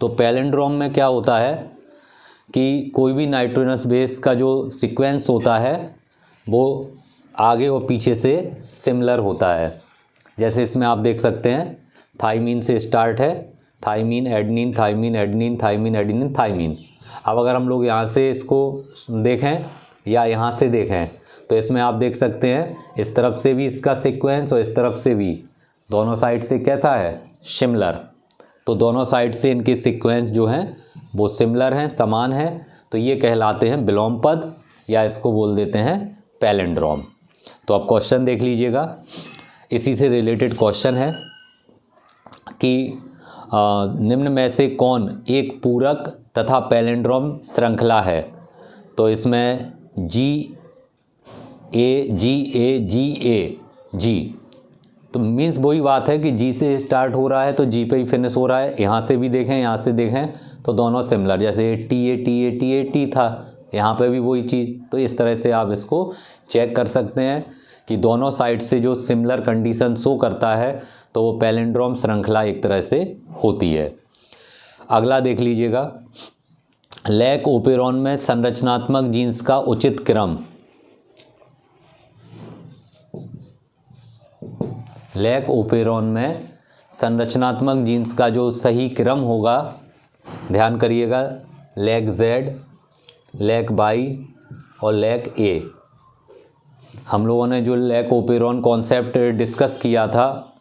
तो पैलिंड्रोम में क्या होता है कि कोई भी नाइट्रोजनस बेस का जो सीक्वेंस होता है वो आगे और पीछे से सिमिलर होता है। जैसे इसमें आप देख सकते हैं थाइमीन से स्टार्ट है, thymine adenine, thymine adenine, thymine adenine, thymine. अब अगर हम लोग यहाँ से इसको देखें या यहाँ से देखें तो इसमें आप देख सकते हैं इस तरफ से भी इसका सीक्वेंस और इस तरफ से भी, दोनों साइड से कैसा है, सिमिलर। तो दोनों साइड से इनके सीक्वेंस जो हैं वो सिमिलर हैं, समान हैं। तो ये कहलाते हैं विलोम पद या इसको बोल देते हैं पैलिंड्रोम। तो अब क्वेश्चन देख लीजिएगा, इसी से रिलेटेड क्वेश्चन है कि निम्न में से कौन एक पूरक तथा पैलिंड्रोम श्रृंखला है। तो इसमें GA तो मीन्स वही बात है कि जी से स्टार्ट हो रहा है तो जी पे ही फिनिश हो रहा है। यहाँ से भी देखें, यहाँ से देखें तो दोनों सिमिलर, जैसे टी था, यहाँ पे भी वही चीज़। तो इस तरह से आप इसको चेक कर सकते हैं कि दोनों साइड से जो सिमिलर कंडीशन शो करता है तो वो पैलिंड्रोम श्रृंखला एक तरह से होती है। अगला देख लीजिएगा, लैक ओपेरॉन में संरचनात्मक जीन्स का उचित क्रम। लैक ओपेरॉन में संरचनात्मक जीन्स का जो सही क्रम होगा, ध्यान करिएगा, लैक Z, लैक Y और लैक A। हम लोगों ने जो लैक ओपेरॉन कॉन्सेप्ट डिस्कस किया था,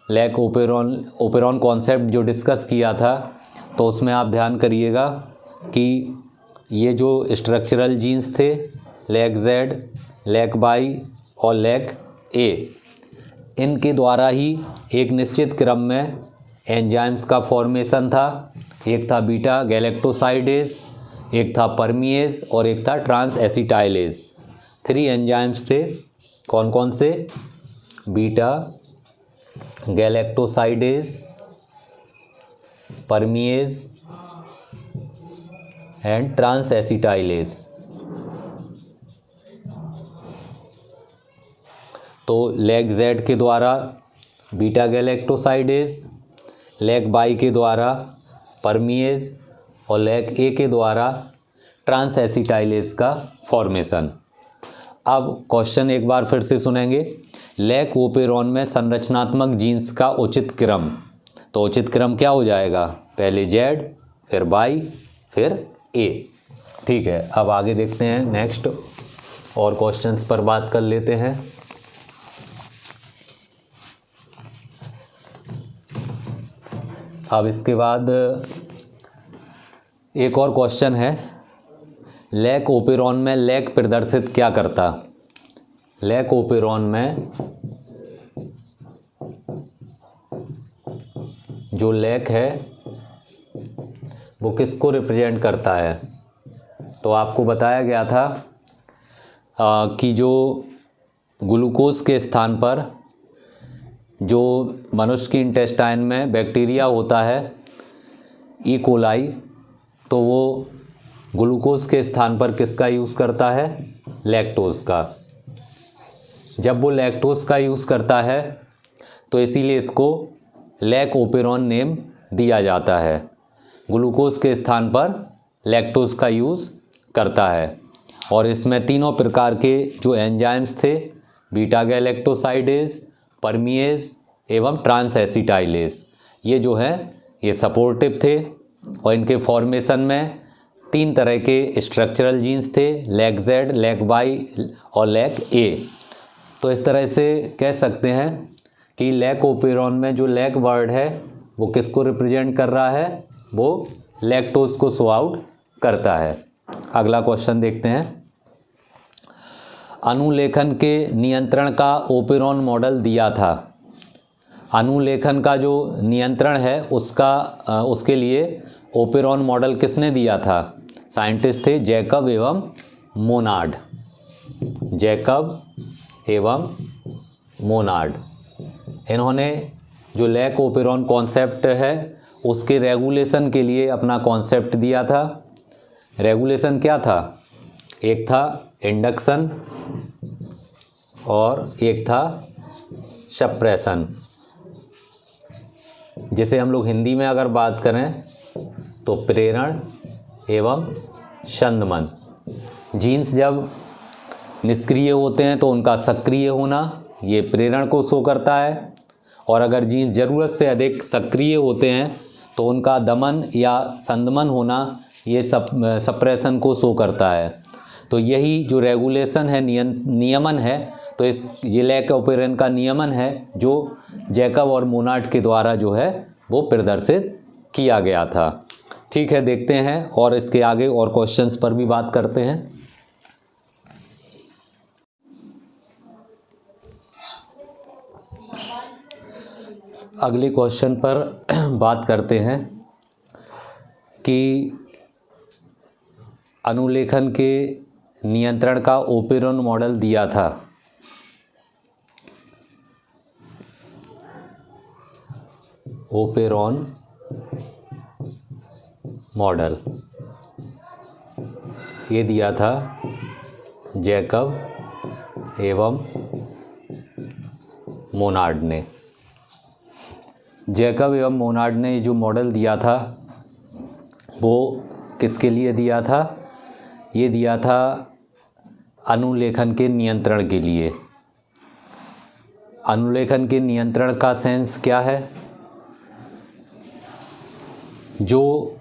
लैक ओपेरॉन कॉन्सेप्ट जो डिस्कस किया था, तो उसमें आप ध्यान करिएगा कि ये जो स्ट्रक्चरल जीन्स थे, लैक Z, लैक Y और लैक A, इनके द्वारा ही एक निश्चित क्रम में एंजाइम्स का फॉर्मेशन था। एक था बीटा गैलेक्टोसाइडेज, एक था परमीएज और एक था ट्रांस एसिटाइलेज। 3 एंजाइम्स थे, कौन कौन से, beta galactosidase, permease and transacetylase. तो लैक Z के द्वारा बीटा गैलेक्टोसाइडेज, लैक Y के द्वारा परमीएज और लैक A के द्वारा ट्रांस एसिटाइलेज का फॉर्मेशन। अब क्वेश्चन एक बार फिर से सुनेंगे, लैक ओपेरॉन में संरचनात्मक जीन्स का उचित क्रम। तो उचित क्रम क्या हो जाएगा, पहले Z, फिर Y, फिर A। ठीक है, अब आगे देखते हैं नेक्स्ट और क्वेश्चंस पर बात कर लेते हैं। अब इसके बाद एक और क्वेश्चन है, लैक ओपेरॉन में लैक प्रदर्शित क्या करता। लैक ओपेरॉन में जो लैक है वो किसको रिप्रेजेंट करता है। तो आपको बताया गया था कि जो ग्लूकोज के स्थान पर जो मनुष्य की इंटेस्टाइन में बैक्टीरिया होता है, ई कोलाई, तो वो ग्लूकोज के स्थान पर किसका यूज़ करता है, लैक्टोज का। जब वो लैक्टोज का यूज़ करता है तो इसीलिए इसको लैक ओपेरॉन नेम दिया जाता है। ग्लूकोज के स्थान पर लैक्टोज का यूज़ करता है। और इसमें तीनों प्रकार के जो एंजाइम्स थे, बीटा गैलेक्टोसाइडेज, परमीएज एवं ट्रांस एसिटाइलेज, ये जो है ये सपोर्टिव थे और इनके फॉर्मेशन में 3 तरह के स्ट्रक्चरल जीन्स थे, लैक Z, लैक Y और लैक A। तो इस तरह से कह सकते हैं कि लैक ओपेरॉन में जो लैक वर्ड है वो किसको रिप्रेजेंट कर रहा है, वो लैक्टोज को शो आउट करता है। अगला क्वेश्चन देखते हैं, अनुलेखन के नियंत्रण का ओपेरॉन मॉडल दिया था। अनुलेखन का जो नियंत्रण है उसके लिए ओपेरॉन मॉडल किसने दिया था, साइंटिस्ट थे जैकब एवं मोनार्ड। जैकब एवं मोनार्ड, इन्होंने जो लैक ओपेरॉन कॉन्सेप्ट है उसके रेगुलेशन के लिए अपना कॉन्सेप्ट दिया था। रेगुलेशन क्या था? एक था इंडक्शन और एक था सप्रेशन। जैसे हम लोग हिंदी में अगर बात करें तो प्रेरण एवं संदमन। जीन्स जब निष्क्रिय होते हैं तो उनका सक्रिय होना ये प्रेरण को शो करता है, और अगर जीन्स ज़रूरत से अधिक सक्रिय होते हैं तो उनका दमन या संदमन होना ये सप्रेशन को शो करता है। तो यही जो रेगुलेशन है, नियमन है, तो ये लैक ऑपरेंट का नियमन है जो जैकब और मोनार्ड के द्वारा जो है वो प्रदर्शित किया गया था। ठीक है, देखते हैं और इसके आगे और क्वेश्चंस पर भी बात करते हैं। अगले क्वेश्चन पर बात करते हैं कि अनुलेखन के नियंत्रण का ओपेरॉन मॉडल दिया था। ओपेरॉन मॉडल ये दिया था जैकब एवं मोनार्ड ने। जैकब एवं मोनार्ड ने जो मॉडल दिया था वो किसके लिए दिया था? ये दिया था अनुलेखन के नियंत्रण के लिए। अनुलेखन के नियंत्रण का सेंस क्या है? जो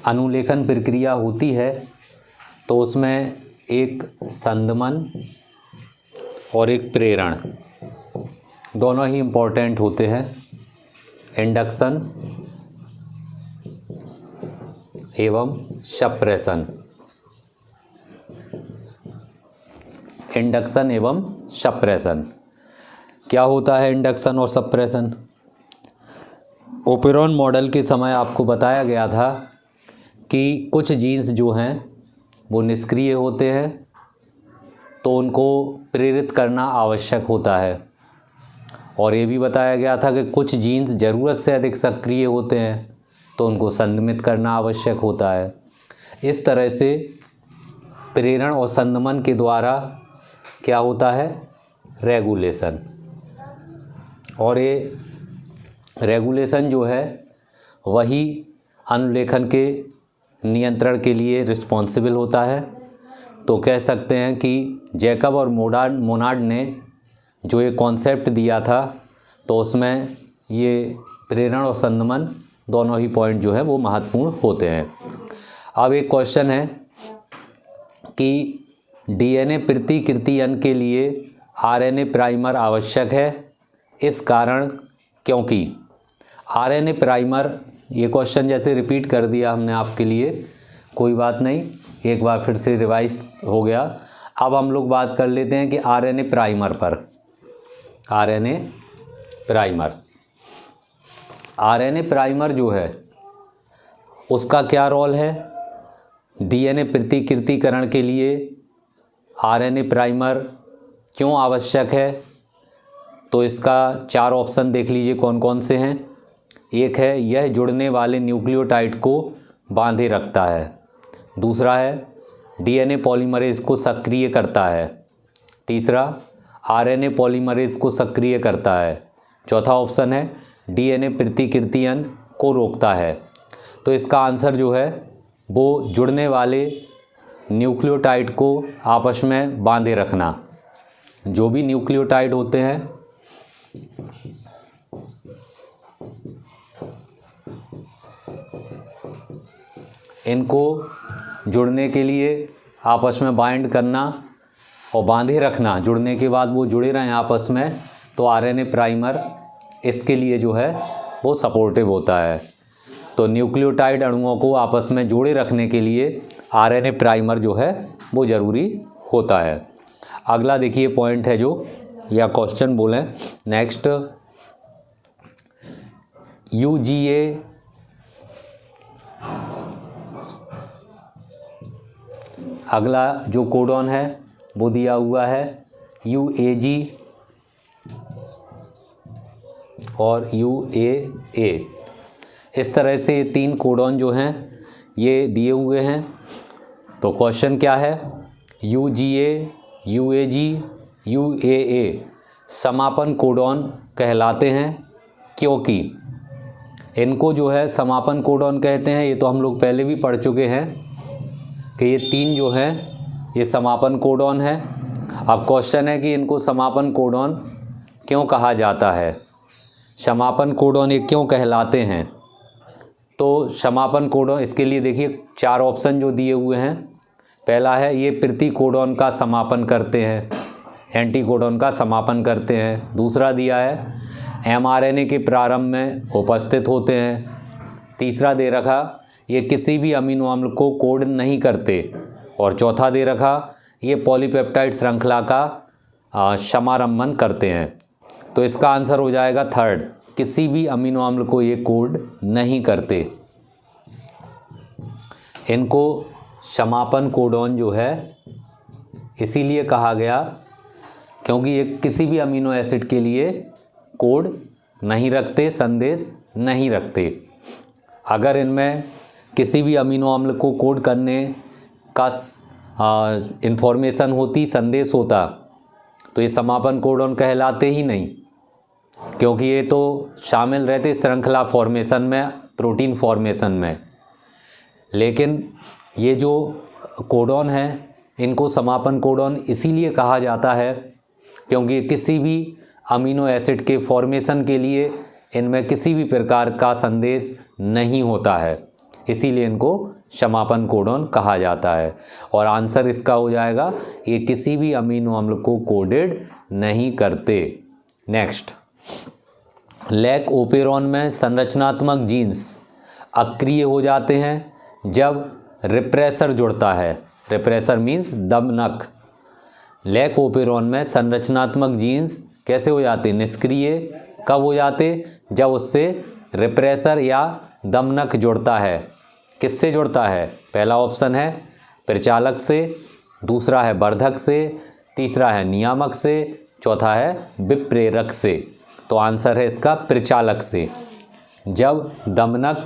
अनुलेखन प्रक्रिया होती है तो उसमें एक संदमन और एक प्रेरण दोनों ही इम्पोर्टेंट होते हैं। इंडक्शन एवं सप्रेशन। इंडक्शन एवं सप्रेशन क्या होता है? इंडक्शन और सप्रेशन ओपेरॉन मॉडल के समय आपको बताया गया था कि कुछ जीन्स जो हैं वो निष्क्रिय होते हैं तो उनको प्रेरित करना आवश्यक होता है, और ये भी बताया गया था कि कुछ जीन्स ज़रूरत से अधिक सक्रिय होते हैं तो उनको संदमित करना आवश्यक होता है। इस तरह से प्रेरण और संदमन के द्वारा क्या होता है? रेगुलेशन। और ये रेगुलेशन जो है वही अनुलेखन के नियंत्रण के लिए रिस्पॉन्सिबल होता है। तो कह सकते हैं कि जैकब और मोनार्ड ने जो ये कॉन्सेप्ट दिया था तो उसमें ये प्रेरण और संदमन दोनों ही पॉइंट जो है वो महत्वपूर्ण होते हैं। अब एक क्वेश्चन है कि डीएनए प्रतिकृतियन के लिए आरएनए प्राइमर आवश्यक है, इस कारण क्योंकि आरएनए प्राइमर, ये क्वेश्चन जैसे रिपीट कर दिया हमने आपके लिए, कोई बात नहीं, एक बार फिर से रिवाइज हो गया। अब हम लोग बात कर लेते हैं कि आरएनए प्राइमर पर। आरएनए प्राइमर जो है उसका क्या रोल है? डीएनए प्रतिकृतिकरण के लिए आरएनए प्राइमर क्यों आवश्यक है? तो इसका 4 ऑप्शन देख लीजिए कौन कौन से हैं। एक है, यह जुड़ने वाले न्यूक्लियोटाइड को बांधे रखता है। दूसरा है, डीएनए पॉलीमरेज को सक्रिय करता है। तीसरा, आरएनए पॉलीमरेज को सक्रिय करता है। चौथा ऑप्शन है, डीएनए प्रतिकृतियन को रोकता है। तो इसका आंसर जो है वो जुड़ने वाले न्यूक्लियोटाइड को आपस में बांधे रखना। जो भी न्यूक्लियोटाइड होते हैं इनको जुड़ने के लिए आपस में बाइंड करना और बांधे रखना, जुड़ने के बाद वो जुड़े रहें आपस में, तो आरएनए प्राइमर इसके लिए जो है वो सपोर्टिव होता है। तो न्यूक्लियोटाइड अणुओं को आपस में जोड़े रखने के लिए आरएनए प्राइमर जो है वो ज़रूरी होता है। अगला देखिए पॉइंट है जो, या क्वेश्चन बोलें नेक्स्ट, यूजीए अगला जो कोडॉन है वो दिया हुआ है यूएजी और UAA। इस तरह से ये 3 कोडॉन जो हैं ये दिए हुए हैं। तो क्वेश्चन क्या है, UGA, UAG, UAA समापन कोडॉन कहलाते हैं क्योंकि इनको जो है समापन कोडॉन कहते हैं। ये तो हम लोग पहले भी पढ़ चुके हैं कि ये 3 जो हैं ये समापन कोडॉन है। अब क्वेश्चन है कि इनको समापन कोडॉन क्यों कहा जाता है, समापन कोडॉन ये क्यों कहलाते हैं। तो समापन कोडॉन, इसके लिए देखिए 4 ऑप्शन जो दिए हुए हैं। पहला है ये प्रति कोडॉन का समापन करते हैं, एंटी कोडॉन का समापन करते हैं। दूसरा दिया है mRNA के प्रारंभ में उपस्थित होते हैं। तीसरा दे रखा ये किसी भी अमीनो अम्ल को कोड नहीं करते। और चौथा दे रखा ये पॉलीपेप्टाइड श्रृंखला का समारंभन करते हैं। तो इसका आंसर हो जाएगा थर्ड, किसी भी अमीनो अम्ल को ये कोड नहीं करते। इनको समापन कोडॉन जो है इसीलिए कहा गया क्योंकि ये किसी भी अमीनो एसिड के लिए कोड नहीं रखते, संदेश नहीं रखते। अगर इनमें किसी भी अमीनो अम्ल को कोड करने का इंफॉर्मेशन होती, संदेश होता, तो ये समापन कोडॉन कहलाते ही नहीं, क्योंकि ये तो शामिल रहते श्रृंखला फॉर्मेशन में, प्रोटीन फॉर्मेशन में। लेकिन ये जो कोडॉन है इनको समापन कोडॉन इसीलिए कहा जाता है क्योंकि किसी भी अमीनो एसिड के फॉर्मेशन के लिए इनमें किसी भी प्रकार का संदेश नहीं होता है, इसीलिए इनको समापन कोडॉन कहा जाता है। और आंसर इसका हो जाएगा ये किसी भी अमीनो अम्ल को कोडेड नहीं करते। नेक्स्ट, लैक ओपेरॉन में संरचनात्मक जीन्स अक्रिय हो जाते हैं जब रिप्रेसर जुड़ता है। रिप्रेसर मीन्स दमनक। लैक ओपेरॉन में संरचनात्मक जीन्स कैसे हो जाते, निष्क्रिय कब हो जाते, जब उससे रिप्रेसर या दमनक जुड़ता है। किससे जुड़ता है, पहला ऑप्शन है प्रचालक से, दूसरा है वर्धक से, तीसरा है नियामक से, चौथा है विप्रेरक से। तो आंसर है इसका प्रचालक से। जब दमनक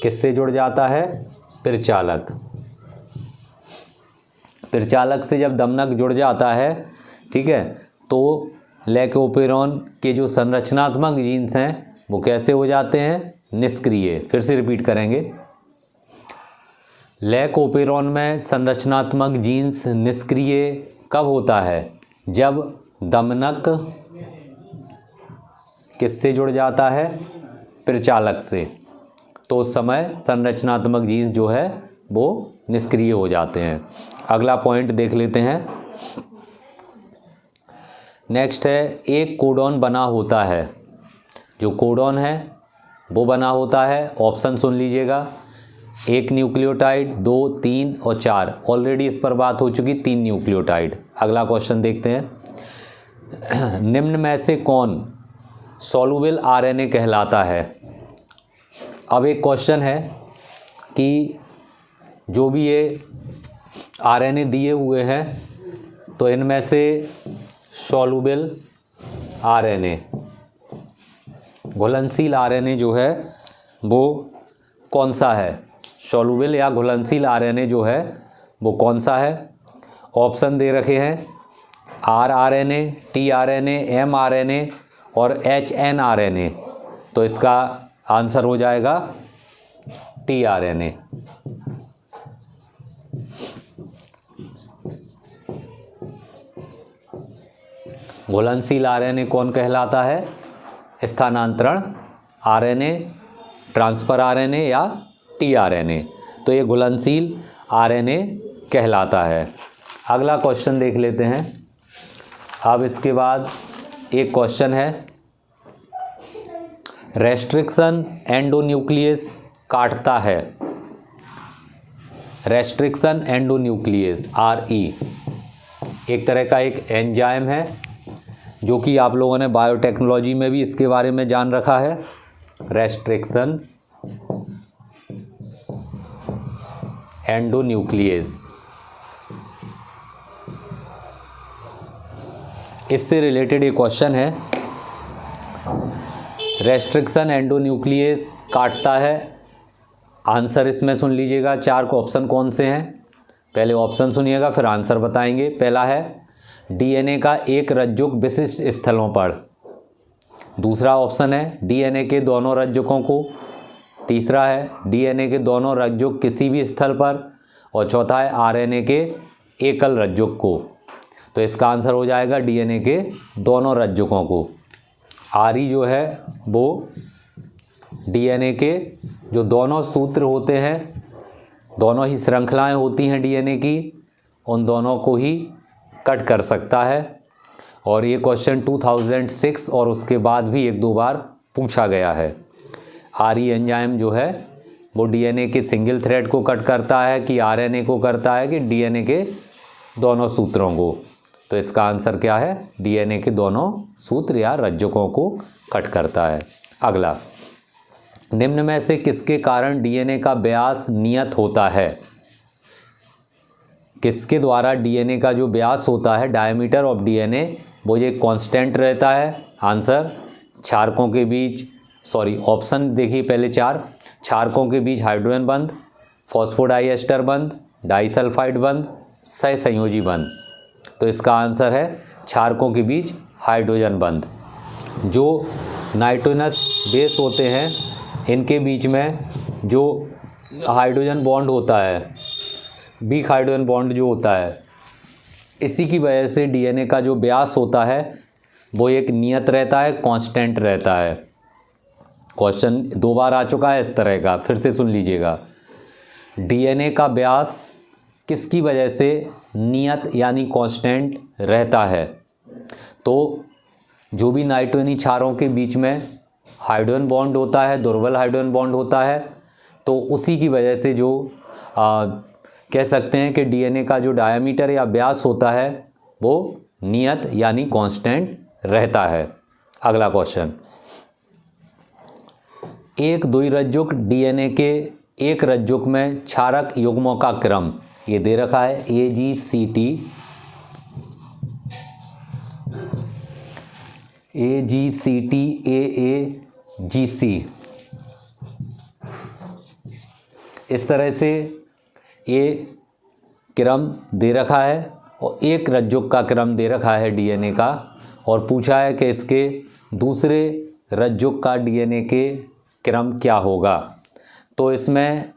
किससे जुड़ जाता है, प्रचालक। प्रचालक से जब दमनक जुड़ जाता है, ठीक है, तो लैक ओपेरॉन के जो संरचनात्मक जीन्स हैं वो कैसे हो जाते हैं, निष्क्रिय। फिर से रिपीट करेंगे, लैक ओपेरॉन में संरचनात्मक जीन्स निष्क्रिय कब होता है, जब दमनक किससे जुड़ जाता है, प्रचालक से। तो उस समय संरचनात्मक जीन्स जो है वो निष्क्रिय हो जाते हैं। अगला पॉइंट देख लेते हैं। नेक्स्ट है एक कोडॉन बना होता है। जो कोडॉन है वो बना होता है, ऑप्शन सुन लीजिएगा, 1 न्यूक्लियोटाइड, 2, 3 और 4। ऑलरेडी इस पर बात हो चुकी, 3 न्यूक्लियोटाइड। अगला क्वेश्चन देखते हैं, निम्न में से कौन सॉल्युबल आरएनए कहलाता है। अब एक क्वेश्चन है कि जो भी ये आरएनए दिए हुए हैं तो इनमें से सॉल्युबल आरएनए, घुलनशील आरएनए जो है वो कौन सा है, सॉल्युबल या घुलनशील आरएनए जो है वो कौन सा है। ऑप्शन दे रखे हैं rRNA, tRNA, mRNA और hnRNA। तो इसका आंसर हो जाएगा tRNA। घुलनशील आरएनए कौन कहलाता है, स्थानांतरण आरएनए, ट्रांसफर आरएनए या टीआरएनए। तो ये घुलनशील आरएनए कहलाता है। अगला क्वेश्चन देख लेते हैं। अब इसके बाद एक क्वेश्चन है, रेस्ट्रिक्शन एंडोन्यूक्लियस काटता है। रेस्ट्रिक्शन एंडोन्यूक्लियस RE एक तरह का एक एंजाइम है जो कि आप लोगों ने बायोटेक्नोलॉजी में भी इसके बारे में जान रखा है। रेस्ट्रिक्शन एंडोन्यूक्लियस, इससे रिलेटेड एक क्वेश्चन है रेस्ट्रिक्शन एंडोन्यूक्लियस काटता है। आंसर इसमें सुन लीजिएगा, 4 को ऑप्शन कौन से हैं, पहले ऑप्शन सुनिएगा फिर आंसर बताएंगे। पहला है डीएनए का एक रज्जुक विशिष्ट स्थलों पर। दूसरा ऑप्शन है डीएनए के दोनों रज्जुकों को। तीसरा है डीएनए के दोनों रज्जुक किसी भी स्थल पर। और चौथा है आरएनए के एकल रज्जुक को। तो इसका आंसर हो जाएगा डीएनए के दोनों रज्जुकों को। आरई जो है वो डीएनए के जो दोनों सूत्र होते हैं, दोनों ही श्रृंखलाएं होती हैं डीएनए की, उन दोनों को ही कट कर सकता है। और ये क्वेश्चन 2006 और उसके बाद भी 1-2 बार पूछा गया है। आरई एंजाइम जो है वो डीएनए के सिंगल थ्रेड को कट करता है कि आरएनए को करता है कि डीएनए के दोनों सूत्रों को। तो इसका आंसर क्या है, डीएनए के दोनों सूत्र या रज्जुकों को कट करता है। अगला, निम्न में से किसके कारण डीएनए का व्यास नियत होता है। किसके द्वारा डीएनए का जो व्यास होता है, डायमीटर ऑफ डीएनए, वो ये कांस्टेंट रहता है। आंसर क्षारकों के बीच, ऑप्शन देखिए पहले 4, क्षारकों के बीच हाइड्रोजन बंध, फॉस्फोडाइएस्टर बंध, डाइसल्फाइड बंध, सहसंयोजी बंध। तो इसका आंसर है क्षारकों के बीच हाइड्रोजन बंध। जो नाइट्रोजनस बेस होते हैं इनके बीच में जो हाइड्रोजन बॉन्ड होता है, वीक हाइड्रोजन बॉन्ड जो होता है, इसी की वजह से डीएनए का जो व्यास होता है वो एक नियत रहता है, कांस्टेंट रहता है। क्वेश्चन 2 बार आ चुका है इस तरह का, फिर से सुन लीजिएगा। डीएनए का व्यास किसकी वजह से नियत यानी कांस्टेंट रहता है। तो जो भी नाइट्रोजनी क्षारों के बीच में हाइड्रोजन बॉन्ड होता है, दुर्बल हाइड्रोजन बॉन्ड होता है, तो उसी की वजह से जो कह सकते हैं कि डीएनए का जो डायमीटर या व्यास होता है वो नियत यानी कांस्टेंट रहता है। अगला क्वेश्चन, एक द्विरज्जुक डीएनए के एक रज्जुक में क्षारक युग्मों का क्रम ये दे रखा है AGCT, AAGC। इस तरह से ये क्रम दे रखा है और एक रज्जुक का क्रम दे रखा है डीएनए का, और पूछा है कि इसके दूसरे रज्जुक का डीएनए के क्रम क्या होगा। तो इसमें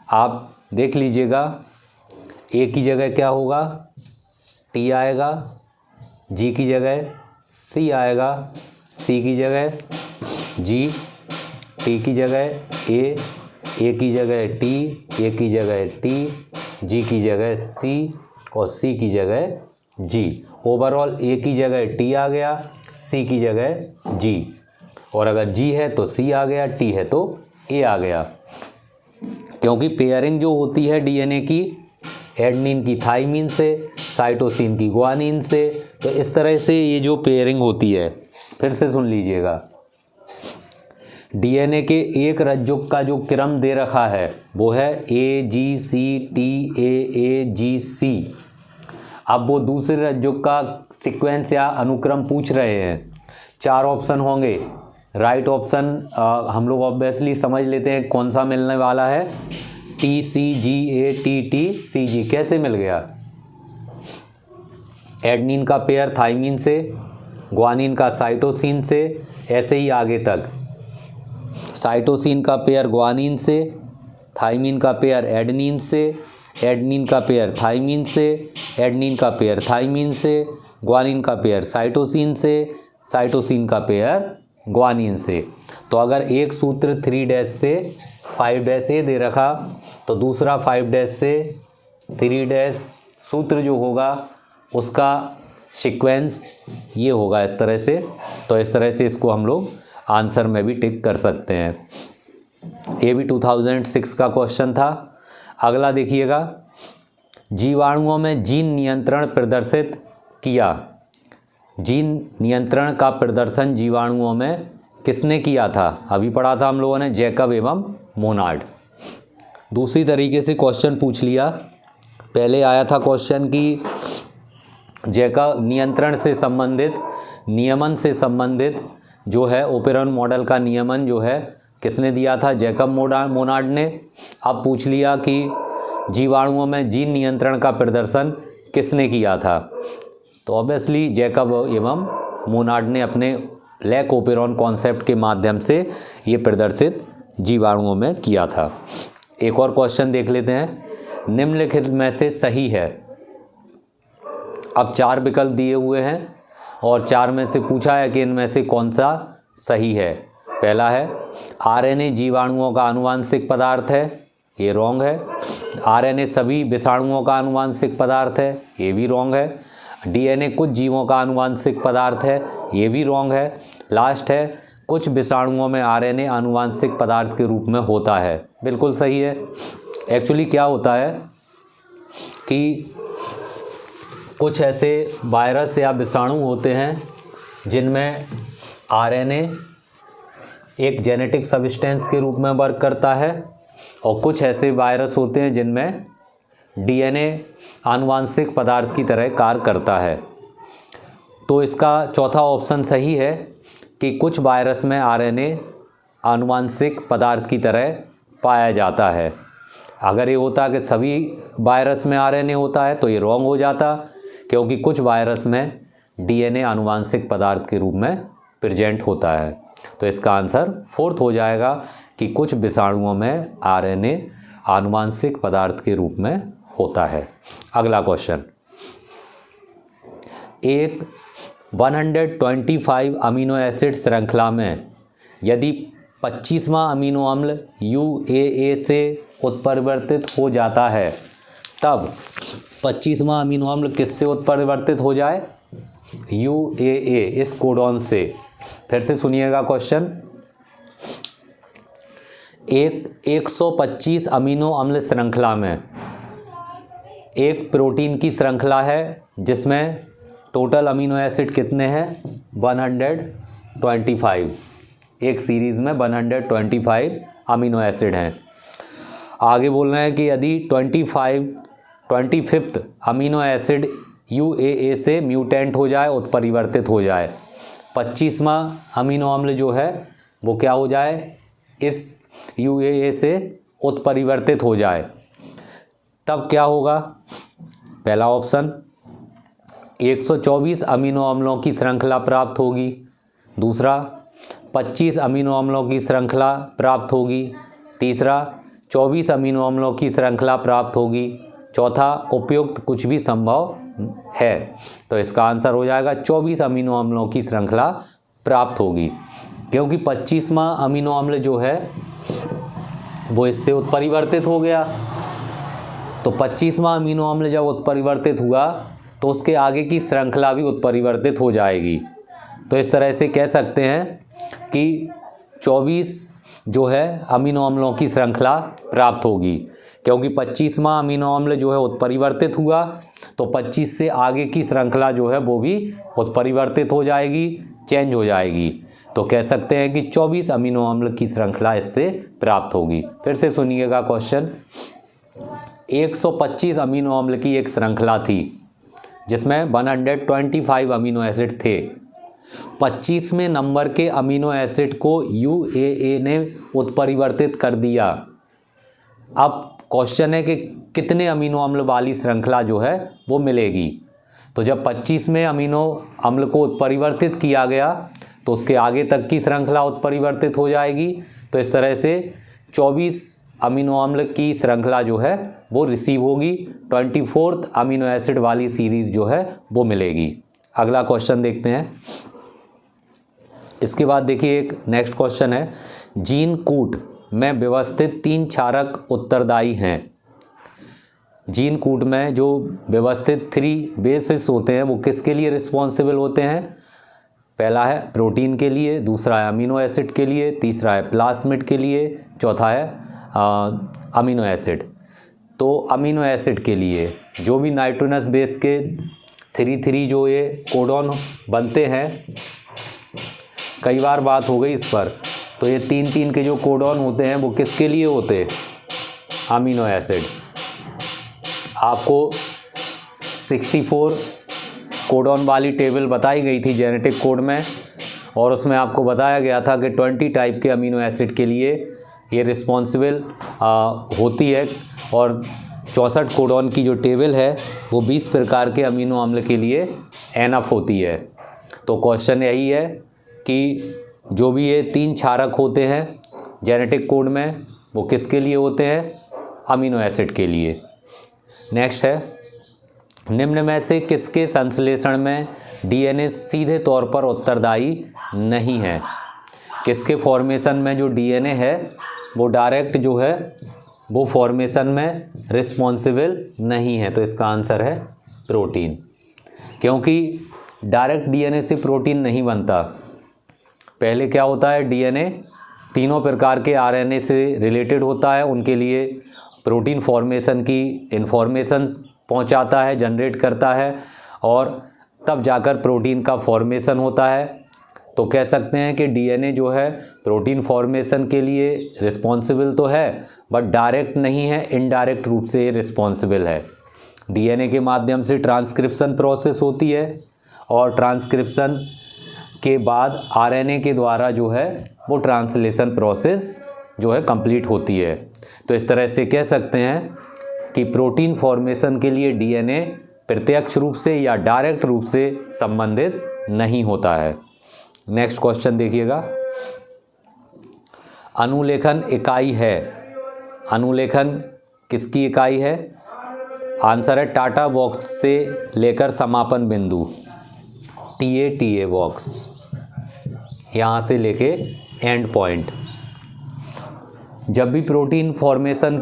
आप देख लीजिएगा, ए की जगह क्या होगा, टी आएगा, जी की जगह सी आएगा, सी की जगह जी, टी की जगह ए की जगह टी, ए की जगह टी, जी की जगह सी और सी की जगह जी। ओवरऑल ए की जगह टी आ गया, सी की जगह जी, और अगर जी है तो सी आ गया, टी है तो ए आ गया। क्योंकि पेयरिंग जो होती है डीएनए की एडनिन की थाइमिन से, साइटोसिन की ग्वानिन से, तो इस तरह से ये जो पेयरिंग होती है, फिर से सुन लीजिएगा, डीएनए के एक रज्जुक का जो क्रम दे रखा है वो है AGCTAAGC। अब वो दूसरे रज्जुक का सीक्वेंस या अनुक्रम पूछ रहे हैं, 4 ऑप्शन होंगे। राइट ऑप्शन हम लोग ऑब्वियसली समझ लेते हैं कौन सा मिलने वाला है, TCGATTCG। कैसे मिल गया, एडनिन का पेयर थाइमिन से, ग्वानिन का साइटोसिन से, ऐसे ही आगे तक। साइटोसिन का पेयर ग्वानिन से, थाइमिन का पेयर एडनिन से, एडनिन का पेयर थाइमिन से, एडनिन का पेयर थाइमिन से, ग्वानिन का पेयर साइटोसिन से, साइटोसिन का पेयर ग्वानिन से। तो अगर एक सूत्र 3' से 5' दे रखा तो दूसरा 5' से 3' सूत्र जो होगा उसका सीक्वेंस ये होगा इस तरह से। तो इस तरह से इसको हम लोग आंसर में भी टिक कर सकते हैं। ये भी 2006 का क्वेश्चन था। अगला देखिएगा, जीवाणुओं में जीन नियंत्रण प्रदर्शित किया। जीन नियंत्रण का प्रदर्शन जीवाणुओं में किसने किया था, अभी पढ़ा था हम लोगों ने, जैकब एवं मोनार्ड। दूसरी तरीके से क्वेश्चन पूछ लिया। पहले आया था क्वेश्चन कि जैकब नियंत्रण से संबंधित, नियमन से संबंधित जो है ओपेरॉन मॉडल का नियमन जो है किसने दिया था? जैकब मोनार्ड ने। अब पूछ लिया कि जीवाणुओं में जीन नियंत्रण का प्रदर्शन किसने किया था? तो ऑब्वियसली जैकब एवं मोनार्ड ने अपने लैक ओपेरॉन कॉन्सेप्ट के माध्यम से ये प्रदर्शित जीवाणुओं में किया था। एक और क्वेश्चन देख लेते हैं, निम्नलिखित में से सही है। अब 4 विकल्प दिए हुए हैं और 4 में से पूछा है कि इनमें से कौन सा सही है। पहला है आरएनए जीवाणुओं का आनुवांशिक पदार्थ है, ये रॉन्ग है। आरएनए सभी विषाणुओं का आनुवांशिक पदार्थ है, ये भी रॉन्ग है। डीएनए कुछ जीवों का आनुवांशिक पदार्थ है, ये भी रॉन्ग है। लास्ट है कुछ विषाणुओं में आरएनए आनुवांशिक पदार्थ के रूप में होता है, बिल्कुल सही है। एक्चुअली क्या होता है कि कुछ ऐसे वायरस या विषाणु होते हैं जिनमें आरएनए एक जेनेटिक सब्सटेंस के रूप में वर्क करता है और कुछ ऐसे वायरस होते हैं जिनमें डीएनए आनुवांशिक पदार्थ की तरह कार्य करता है। तो इसका चौथा ऑप्शन सही है कि कुछ वायरस में आरएनए आनुवांशिक पदार्थ की तरह पाया जाता है। अगर ये होता कि सभी वायरस में आरएनए होता है तो ये रॉन्ग हो जाता, क्योंकि कुछ वायरस में डीएनए आनुवांशिक पदार्थ के रूप में प्रेजेंट होता है। तो इसका आंसर 4th हो जाएगा कि कुछ विषाणुओं में आरएनए आनुवांशिक पदार्थ के रूप में होता है। अगला क्वेश्चन, एक 125 अमीनो एसिड श्रृंखला में यदि 25वां अमीनो अम्ल UAA से उत्परिवर्तित हो जाता है, तब 25वां अमीनो अम्ल किससे उत्परिवर्तित हो जाए? UAA, इस कोडॉन से। फिर से सुनिएगा क्वेश्चन, एक 125 अमीनो अम्ल श्रृंखला में एक प्रोटीन की श्रृंखला है जिसमें टोटल अमीनो एसिड कितने हैं? 125। एक सीरीज़ में 125 अमीनो एसिड हैं। आगे बोल रहे हैं कि यदि 25th अमीनो एसिड UAA से म्यूटेंट हो जाए, उत्परिवर्तित हो जाए, 25वां अमीनो अम्ल जो है वो क्या हो जाए? इस UAA से उत्परिवर्तित हो जाए, तब क्या होगा? पहला ऑप्शन 124 अमीनो अम्लों की श्रृंखला प्राप्त होगी। दूसरा 25 अमीनो अम्लों की श्रृंखला प्राप्त होगी। तीसरा 24 अमीनो अम्लों की श्रृंखला प्राप्त होगी। चौथा उपयुक्त कुछ भी संभव है। तो इसका आंसर हो जाएगा 24 अमीनो अम्लों की श्रृंखला प्राप्त होगी, क्योंकि 25वां अमीनो अम्ल जो है वो इससे उत्परिवर्तित हो गया। तो 25वां अमीनो अम्ल जब उत्परिवर्तित हुआ तो उसके आगे की श्रृंखला भी उत्परिवर्तित हो जाएगी। तो इस तरह से कह सकते हैं कि 24 जो है अमीनो अम्लों की श्रृंखला प्राप्त होगी, क्योंकि 25वां अमीनो अम्ल जो है उत्परिवर्तित हुआ तो 25 से आगे की श्रृंखला जो है वो भी उत्परिवर्तित हो जाएगी, चेंज हो जाएगी। तो कह सकते हैं कि 24 अमीनो अम्ल की श्रृंखला इससे प्राप्त होगी। फिर से सुनिएगा क्वेश्चन, 125 अमीनो अम्ल की एक श्रृंखला थी जिसमें 125 अमीनो एसिड थे। 25वें नंबर के अमीनो एसिड को UAA ने उत्परिवर्तित कर दिया। अब क्वेश्चन है कि कितने अमीनो अम्ल वाली श्रृंखला जो है वो मिलेगी। तो जब 25वें अमीनो अम्ल को उत्परिवर्तित किया गया तो उसके आगे तक की श्रृंखला उत्परिवर्तित हो जाएगी। तो इस तरह से 24 अमीनो अम्ल की श्रृंखला जो है वो रिसीव होगी, 24th अमीनो एसिड वाली सीरीज़ जो है वो मिलेगी। अगला क्वेश्चन देखते हैं। इसके बाद देखिए एक नेक्स्ट क्वेश्चन है, जीन कूट में व्यवस्थित 3 क्षारक उत्तरदायी हैं। जीन कूट में जो व्यवस्थित 3 बेसिस होते हैं वो किसके लिए रिस्पॉन्सिबल होते हैं? पहला है प्रोटीन के लिए, दूसरा है अमीनो एसिड के लिए, तीसरा है प्लास्मिड के लिए, चौथा है अमीनो एसिड। तो अमीनो एसिड के लिए जो भी नाइट्रोजनस बेस के 3 जो ये कोडॉन बनते हैं, कई बार बात हो गई इस पर, तो ये 3 के जो कोडॉन होते हैं वो किसके लिए होते हैं? Amino acid. आपको 64 कोडॉन वाली टेबल बताई गई थी जेनेटिक कोड में, और उसमें आपको बताया गया था कि 20 टाइप के अमीनो एसिड के लिए ये रिस्पॉन्सिबल होती है और 64 कोडॉन की जो टेबल है वो 20 प्रकार के अमीनो अम्ल के लिए एनफ होती है। तो क्वेश्चन यही है कि जो भी ये 3 क्षारक होते हैं जेनेटिक कोड में वो किसके लिए होते हैं? अमीनो एसिड के लिए। नेक्स्ट है, निम्न में से किसके संश्लेषण में डीएनए सीधे तौर पर उत्तरदायी नहीं है? किसके फॉर्मेशन में जो डीएनए है वो डायरेक्ट जो है वो फॉर्मेशन में रिस्पॉन्सिबल नहीं है। तो इसका आंसर है प्रोटीन, क्योंकि डायरेक्ट डीएनए से प्रोटीन नहीं बनता। पहले क्या होता है, डीएनए तीनों प्रकार के आरएनए से रिलेटेड होता है, उनके लिए प्रोटीन फॉर्मेशन की इंफॉर्मेशन पहुंचाता है, जनरेट करता है और तब जाकर प्रोटीन का फॉर्मेशन होता है। तो कह सकते हैं कि डीएनए जो है प्रोटीन फॉर्मेशन के लिए रिस्पॉन्सिबल तो है बट डायरेक्ट नहीं है, इनडायरेक्ट रूप से ये रिस्पॉन्सिबल है। डीएनए के माध्यम से ट्रांसक्रिप्शन प्रोसेस होती है और ट्रांसक्रिप्शन के बाद आरएनए के द्वारा जो है वो ट्रांसलेशन प्रोसेस जो है कंप्लीट होती है। तो इस तरह से कह सकते हैं कि प्रोटीन फॉर्मेशन के लिए डीएनए प्रत्यक्ष रूप से या डायरेक्ट रूप से संबंधित नहीं होता है। नेक्स्ट क्वेश्चन देखिएगा, अनुलेखन इकाई है। अनुलेखन किसकी इकाई है? आंसर है टाटा बॉक्स से लेकर समापन बिंदु, TA बॉक्स, यहाँ से लेके एंड पॉइंट। जब भी प्रोटीन फॉर्मेशन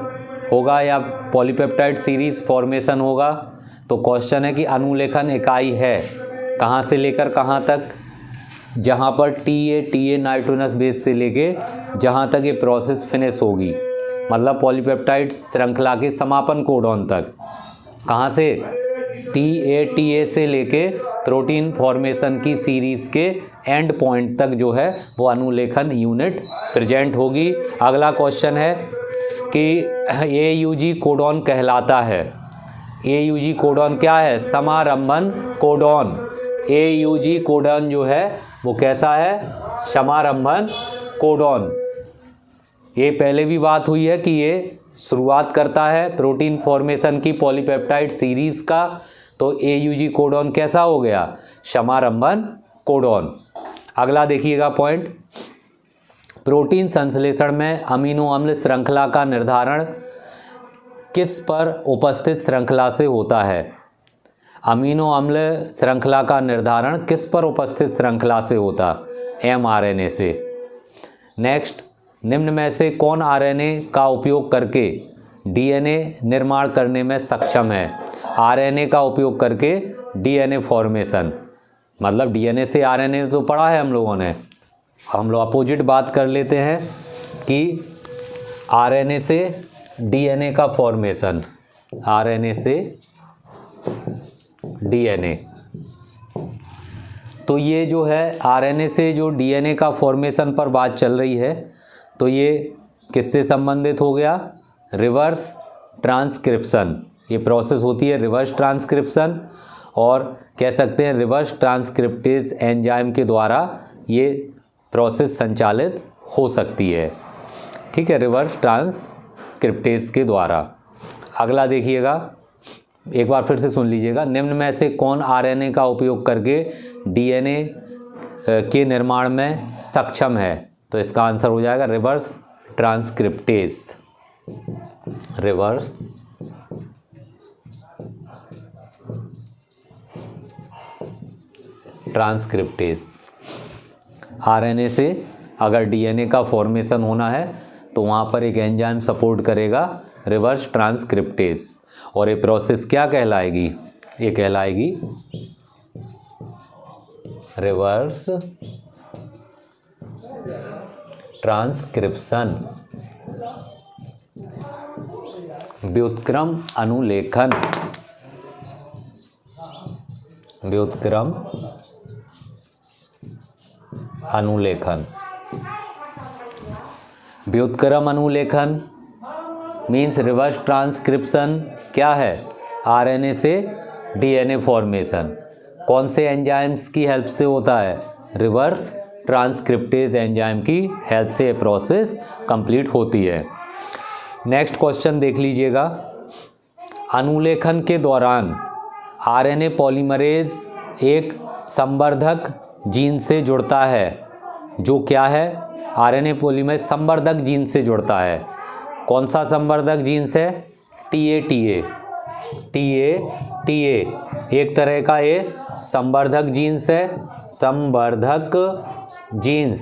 होगा या पॉलीपेप्टाइड सीरीज फॉर्मेशन होगा तो क्वेश्चन है कि अनुलेखन इकाई है कहाँ से लेकर कहाँ तक? जहाँ पर TA नाइट्रोजनस बेस से लेके जहाँ तक ये प्रोसेस फिनिश होगी, मतलब पॉलीपेप्टाइड श्रृंखला के समापन कोडॉन तक। कहाँ से? TA से लेके प्रोटीन फॉर्मेशन की सीरीज़ के एंड पॉइंट तक जो है वो अनुलेखन यूनिट प्रेजेंट होगी। अगला क्वेश्चन है कि AUG कोडॉन कहलाता है। AUG कोडॉन क्या है? समारंभन कोडॉन। AUG कोडॉन जो है वो कैसा है? समारंभन कोडॉन। ये पहले भी बात हुई है कि ये शुरुआत करता है प्रोटीन फॉर्मेशन की पॉलीपेप्टाइड सीरीज़ का। तो AUG कोडॉन कैसा हो गया? समारंभन कोडॉन। अगला देखिएगा पॉइंट, प्रोटीन संश्लेषण में अमीनो अम्ल श्रृंखला का निर्धारण किस पर उपस्थित श्रृंखला से होता है? अमीनो अम्ल श्रृंखला का निर्धारण किस पर उपस्थित श्रृंखला से होता? mRNA से। नेक्स्ट, निम्न में से कौन आरएनए का उपयोग करके डीएनए निर्माण करने में सक्षम है? आरएनए का उपयोग करके डीएनए फॉर्मेशन, मतलब डीएनए से आरएनए तो पढ़ा है हम लोगों ने। हम लोग अपोजिट बात कर लेते हैं कि आरएनए से डीएनए का फॉर्मेशन, आरएनए से डीएनए। तो ये जो है आरएनए से जो डीएनए का फॉर्मेशन पर बात चल रही है, तो ये किससे संबंधित हो गया? Reverse transcription. ये प्रोसेस होती है रिवर्स ट्रांसक्रिप्शन, और कह सकते हैं रिवर्स ट्रांसक्रिप्टेज एंजाइम के द्वारा ये प्रोसेस संचालित हो सकती है। ठीक है, रिवर्स ट्रांसक्रिप्टेज के द्वारा। अगला देखिएगा, एक बार फिर से सुन लीजिएगा, निम्न में से कौन आरएनए का उपयोग करके डीएनए के निर्माण में सक्षम है? तो इसका आंसर हो जाएगा reverse transcriptase. Reverse transcriptase. RNA से अगर डीएनए का फॉर्मेशन होना है तो वहाँ पर एक एंजाइम सपोर्ट करेगा, रिवर्स ट्रांसक्रिप्टेज। और ये प्रोसेस क्या कहलाएगी? ये कहलाएगी रिवर्स ट्रांसक्रिप्शन। व्युत्क्रम अनुलेखन। व्युत्क्रम अनुलेखन। व्युत्क्रम अनुलेखन मीन्स रिवर्स ट्रांसक्रिप्शन क्या है? आरएनए से डीएनए फॉर्मेशन। कौन से एंजाइम्स की हेल्प से होता है? रिवर्स ट्रांसक्रिप्टेज एंजाइम की हेल्प से ये प्रोसेस कंप्लीट होती है। नेक्स्ट क्वेश्चन देख लीजिएगा। अनुलेखन के दौरान आरएनए पॉलीमरेज एक संवर्धक जीन से जुड़ता है, जो क्या है? आरएनए पॉलीमरेज संवर्धक जीन से जुड़ता है। कौन सा संवर्धक जीन से? TA एक तरह का ये संवर्धक जीन्स है। संवर्धक जीन्स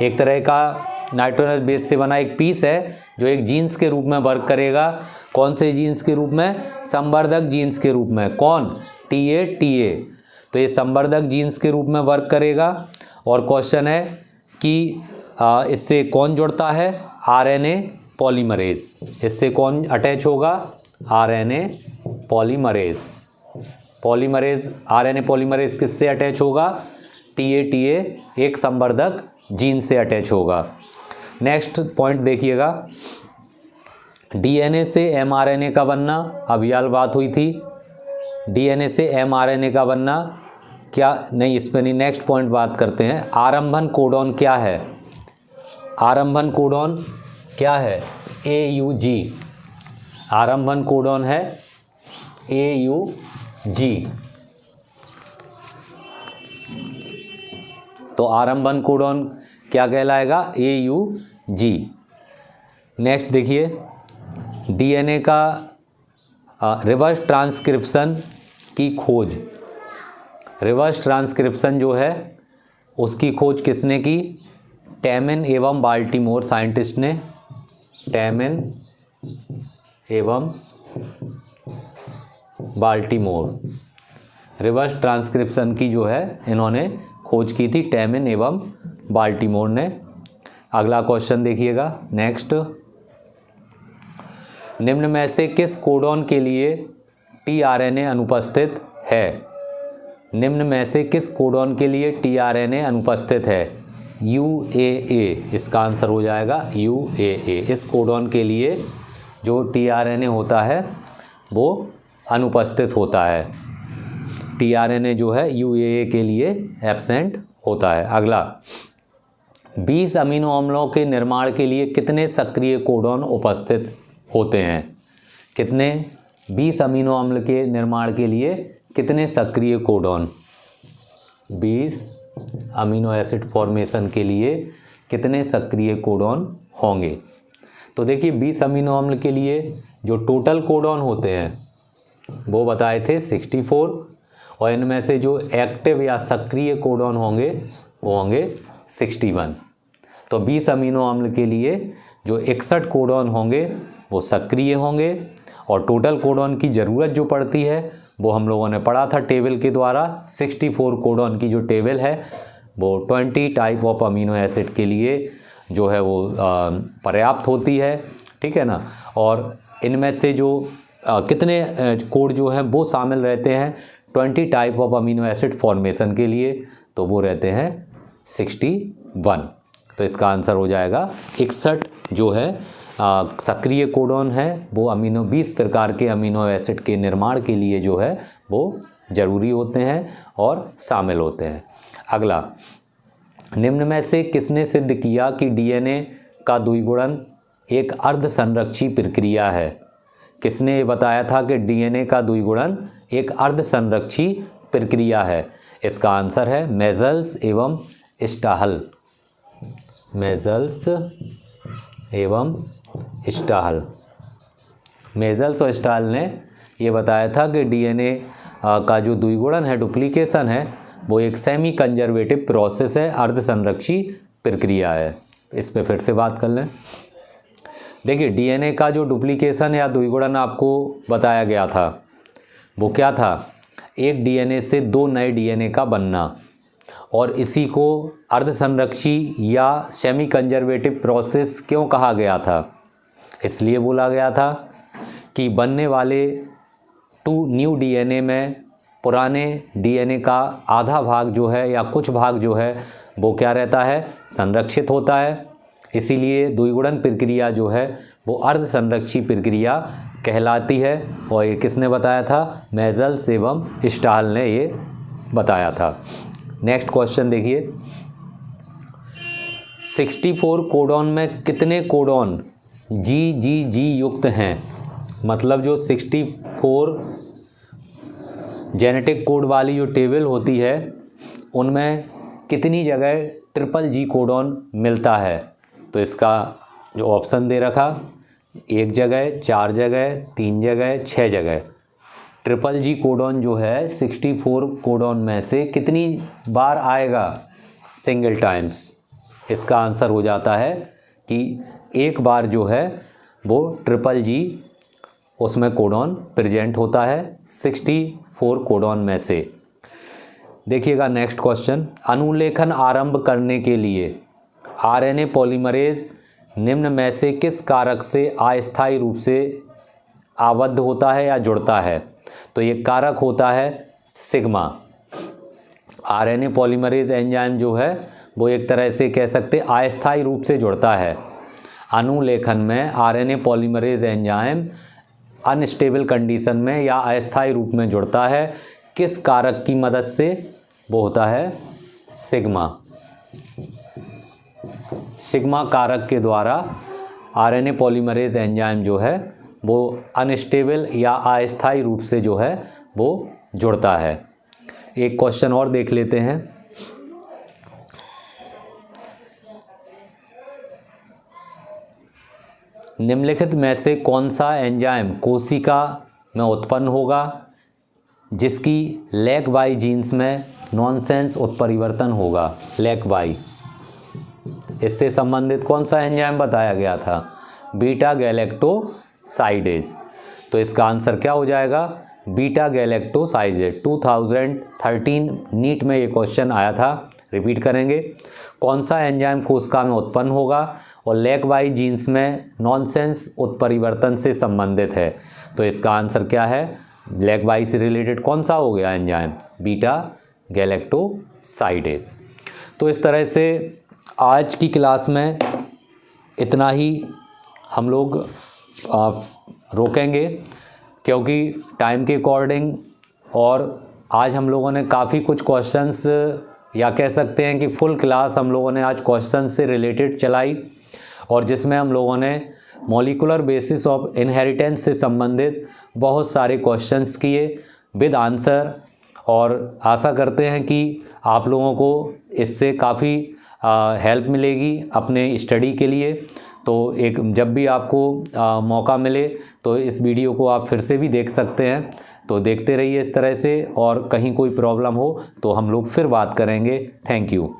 एक तरह का नाइट्रोजनस बेस से बना एक पीस है जो एक जीन्स के रूप में वर्क करेगा। कौन से जीन्स के रूप में? संवर्धक जीन्स के रूप में। कौन? TA। तो ये संवर्धक जीन्स के रूप में वर्क करेगा। और क्वेश्चन है कि इससे कौन जुड़ता है? RNA polymerase. इससे कौन अटैच होगा? RNA polymerase. आरएनए पॉलीमरेज किससे अटैच होगा? TA एक संवर्धक जीन से अटैच होगा। नेक्स्ट पॉइंट देखिएगा। डीएनए से एमआरएनए का बनना, अभी हाल बात हुई थी। डीएनए से एमआरएनए का बनना क्या नहीं, इस पर नहीं, नेक्स्ट पॉइंट बात करते हैं। आरंभन कोडॉन क्या है? आरंभन कोडॉन क्या है? AUG। आरंभन कोडॉन है AUG। तो आरंभन कोडॉन क्या कहलाएगा? AUG। नेक्स्ट देखिए, डीएनए का रिवर्स ट्रांसक्रिप्शन की खोज। रिवर्स ट्रांसक्रिप्शन जो है उसकी खोज किसने की? टैमन एवं बाल्टीमोर साइंटिस्ट ने। टैमन एवं बाल्टीमोर रिवर्स ट्रांसक्रिप्शन की जो है इन्होंने खोज की थी, टैमन एवं बाल्टीमोर ने। अगला क्वेश्चन देखिएगा। नेक्स्ट, निम्न में से किस कोडॉन के लिए tRNA अनुपस्थित है? निम्न में से किस कोडॉन के लिए tRNA अनुपस्थित है? UAA इसका आंसर हो जाएगा। UAA इस कोडॉन के लिए जो tRNA होता है वो अनुपस्थित होता है। tRNA जो है UAA के लिए एब्सेंट होता है। अगला, 20 अमीनो अम्लों के निर्माण के लिए कितने सक्रिय कोडॉन उपस्थित होते हैं? कितने? 20 अमीनो अम्ल के निर्माण के लिए कितने सक्रिय कोडॉन? 20 अमीनो एसिड फॉर्मेशन के लिए कितने सक्रिय कोडॉन होंगे? तो देखिए, 20 अमीनो अम्ल के लिए जो टोटल कोडॉन होते हैं वो बताए थे 64, और इनमें से जो एक्टिव या सक्रिय कोडॉन होंगे वो होंगे 61। तो 20 अमीनो अम्ल के लिए जो 61 कोडॉन होंगे वो सक्रिय होंगे, और टोटल कोडॉन की ज़रूरत जो पड़ती है वो हम लोगों ने पढ़ा था टेबल के द्वारा। 64 कोडॉन की जो टेबल है वो 20 टाइप ऑफ अमीनो एसिड के लिए जो है वो पर्याप्त होती है, ठीक है ना। और इनमें से जो कितने कोड जो हैं वो शामिल रहते हैं 20 type of amino acid formation के लिए, तो वो रहते हैं 61। तो इसका आंसर हो जाएगा 61 जो है सक्रिय कोडॉन है वो 20 प्रकार के अमीनो एसिड के निर्माण के लिए जो है वो ज़रूरी होते हैं और शामिल होते हैं। अगला, निम्न में से किसने सिद्ध किया कि डीएनए का द्विगुणन एक अर्ध संरक्षी प्रक्रिया है? किसने ये बताया था कि डीएनए का द्विगुणन एक अर्ध संरक्षी प्रक्रिया है? इसका आंसर है मेजल्स एवं स्टाहल। मेजल्स एवं स्टाहल। मेजल्स और स्टाहल ने ये बताया था कि डीएनए का जो द्विगुणन है, डुप्लीकेशन है, वो एक सेमी कंजर्वेटिव प्रोसेस है, अर्ध संरक्षी प्रक्रिया है। इस पे फिर से बात कर लें। देखिए, डीएनए का जो डुप्लीकेशन या द्विगुणन आपको बताया गया था वो क्या था? एक डीएनए से 2 नए डीएनए का बनना, और इसी को अर्ध संरक्षी या सेमी कंजर्वेटिव प्रोसेस क्यों कहा गया था? इसलिए बोला गया था कि बनने वाले 2 न्यू डीएनए में पुराने डीएनए का आधा भाग जो है या कुछ भाग जो है वो क्या रहता है? संरक्षित होता है। इसीलिए द्विगुणन प्रक्रिया जो है वो अर्ध संरक्षी प्रक्रिया कहलाती है, और ये किसने बताया था? मेजल्स एवं स्टाहल ने ये बताया था। नेक्स्ट क्वेश्चन देखिए, 64 कोडॉन में कितने कोडॉन जी युक्त हैं? मतलब जो 64 जेनेटिक कोड वाली जो टेबल होती है उनमें कितनी जगह ट्रिपल जी कोडॉन मिलता है? तो इसका जो ऑप्शन दे रखा, 1 जगह, 4 जगह, 3 जगह, 6 जगह। ट्रिपल जी कोडॉन जो है 64 कोडॉन में से कितनी बार आएगा? Single times. इसका आंसर हो जाता है कि एक बार जो है वो ट्रिपल जी उसमें कोडॉन प्रेजेंट होता है 64 कोडॉन में से। देखिएगा नेक्स्ट क्वेश्चन, अनुलेखन आरंभ करने के लिए आरएनए पॉलीमरेज निम्न में से किस कारक से अस्थायी रूप से आबद्ध होता है या जुड़ता है? तो ये कारक होता है सिग्मा। आरएनए पॉलीमरेज एंजाइम जो है वो एक तरह से कह सकते अस्थायी रूप से जुड़ता है। अनुलेखन में RNA polymerase enzyme unstable condition में या अस्थायी रूप में जुड़ता है। किस कारक की मदद से? वो होता है सिग्मा। सिग्मा कारक के द्वारा आरएनए पॉलीमरेज एंजाइम जो है वो अनस्टेबल या अस्थायी रूप से जो है वो जुड़ता है। एक क्वेश्चन और देख लेते हैं। निम्नलिखित में से कौन सा एंजाइम कोशिका में उत्पन्न होगा जिसकी लैक वाई जीन्स में नॉनसेंस उत्परिवर्तन होगा? लैक वाई, इससे संबंधित कौन सा एंजाइम बताया गया था? Beta galactosidase. तो इसका आंसर क्या हो जाएगा? Beta galactosidase. 2013 नीट में ये क्वेश्चन आया था। रिपीट करेंगे, कौन सा एंजाइम कोशिका में उत्पन्न होगा और लैक वाई जीन्स में नॉनसेंस उत्परिवर्तन से संबंधित है? तो इसका आंसर क्या है? लैक वाई से रिलेटेड कौन सा हो गया एंजाइम? Beta galactosidase. तो इस तरह से आज की क्लास में इतना ही हम लोग रोकेंगे, क्योंकि टाइम के अकॉर्डिंग, और आज हम लोगों ने काफ़ी कुछ क्वेश्चंस, या कह सकते हैं कि फुल क्लास हम लोगों ने आज क्वेश्चंस से रिलेटेड चलाई, और जिसमें हम लोगों ने मॉलिक्यूलर बेसिस ऑफ इनहेरिटेंस से संबंधित बहुत सारे क्वेश्चंस किए विद आंसर। और आशा करते हैं कि आप लोगों को इससे काफ़ी हेल्प मिलेगी अपने स्टडी के लिए। तो एक जब भी आपको मौका मिले तो इस वीडियो को आप फिर से भी देख सकते हैं। तो देखते रहिए इस तरह से, और कहीं कोई प्रॉब्लम हो तो हम लोग फिर बात करेंगे। Thank you.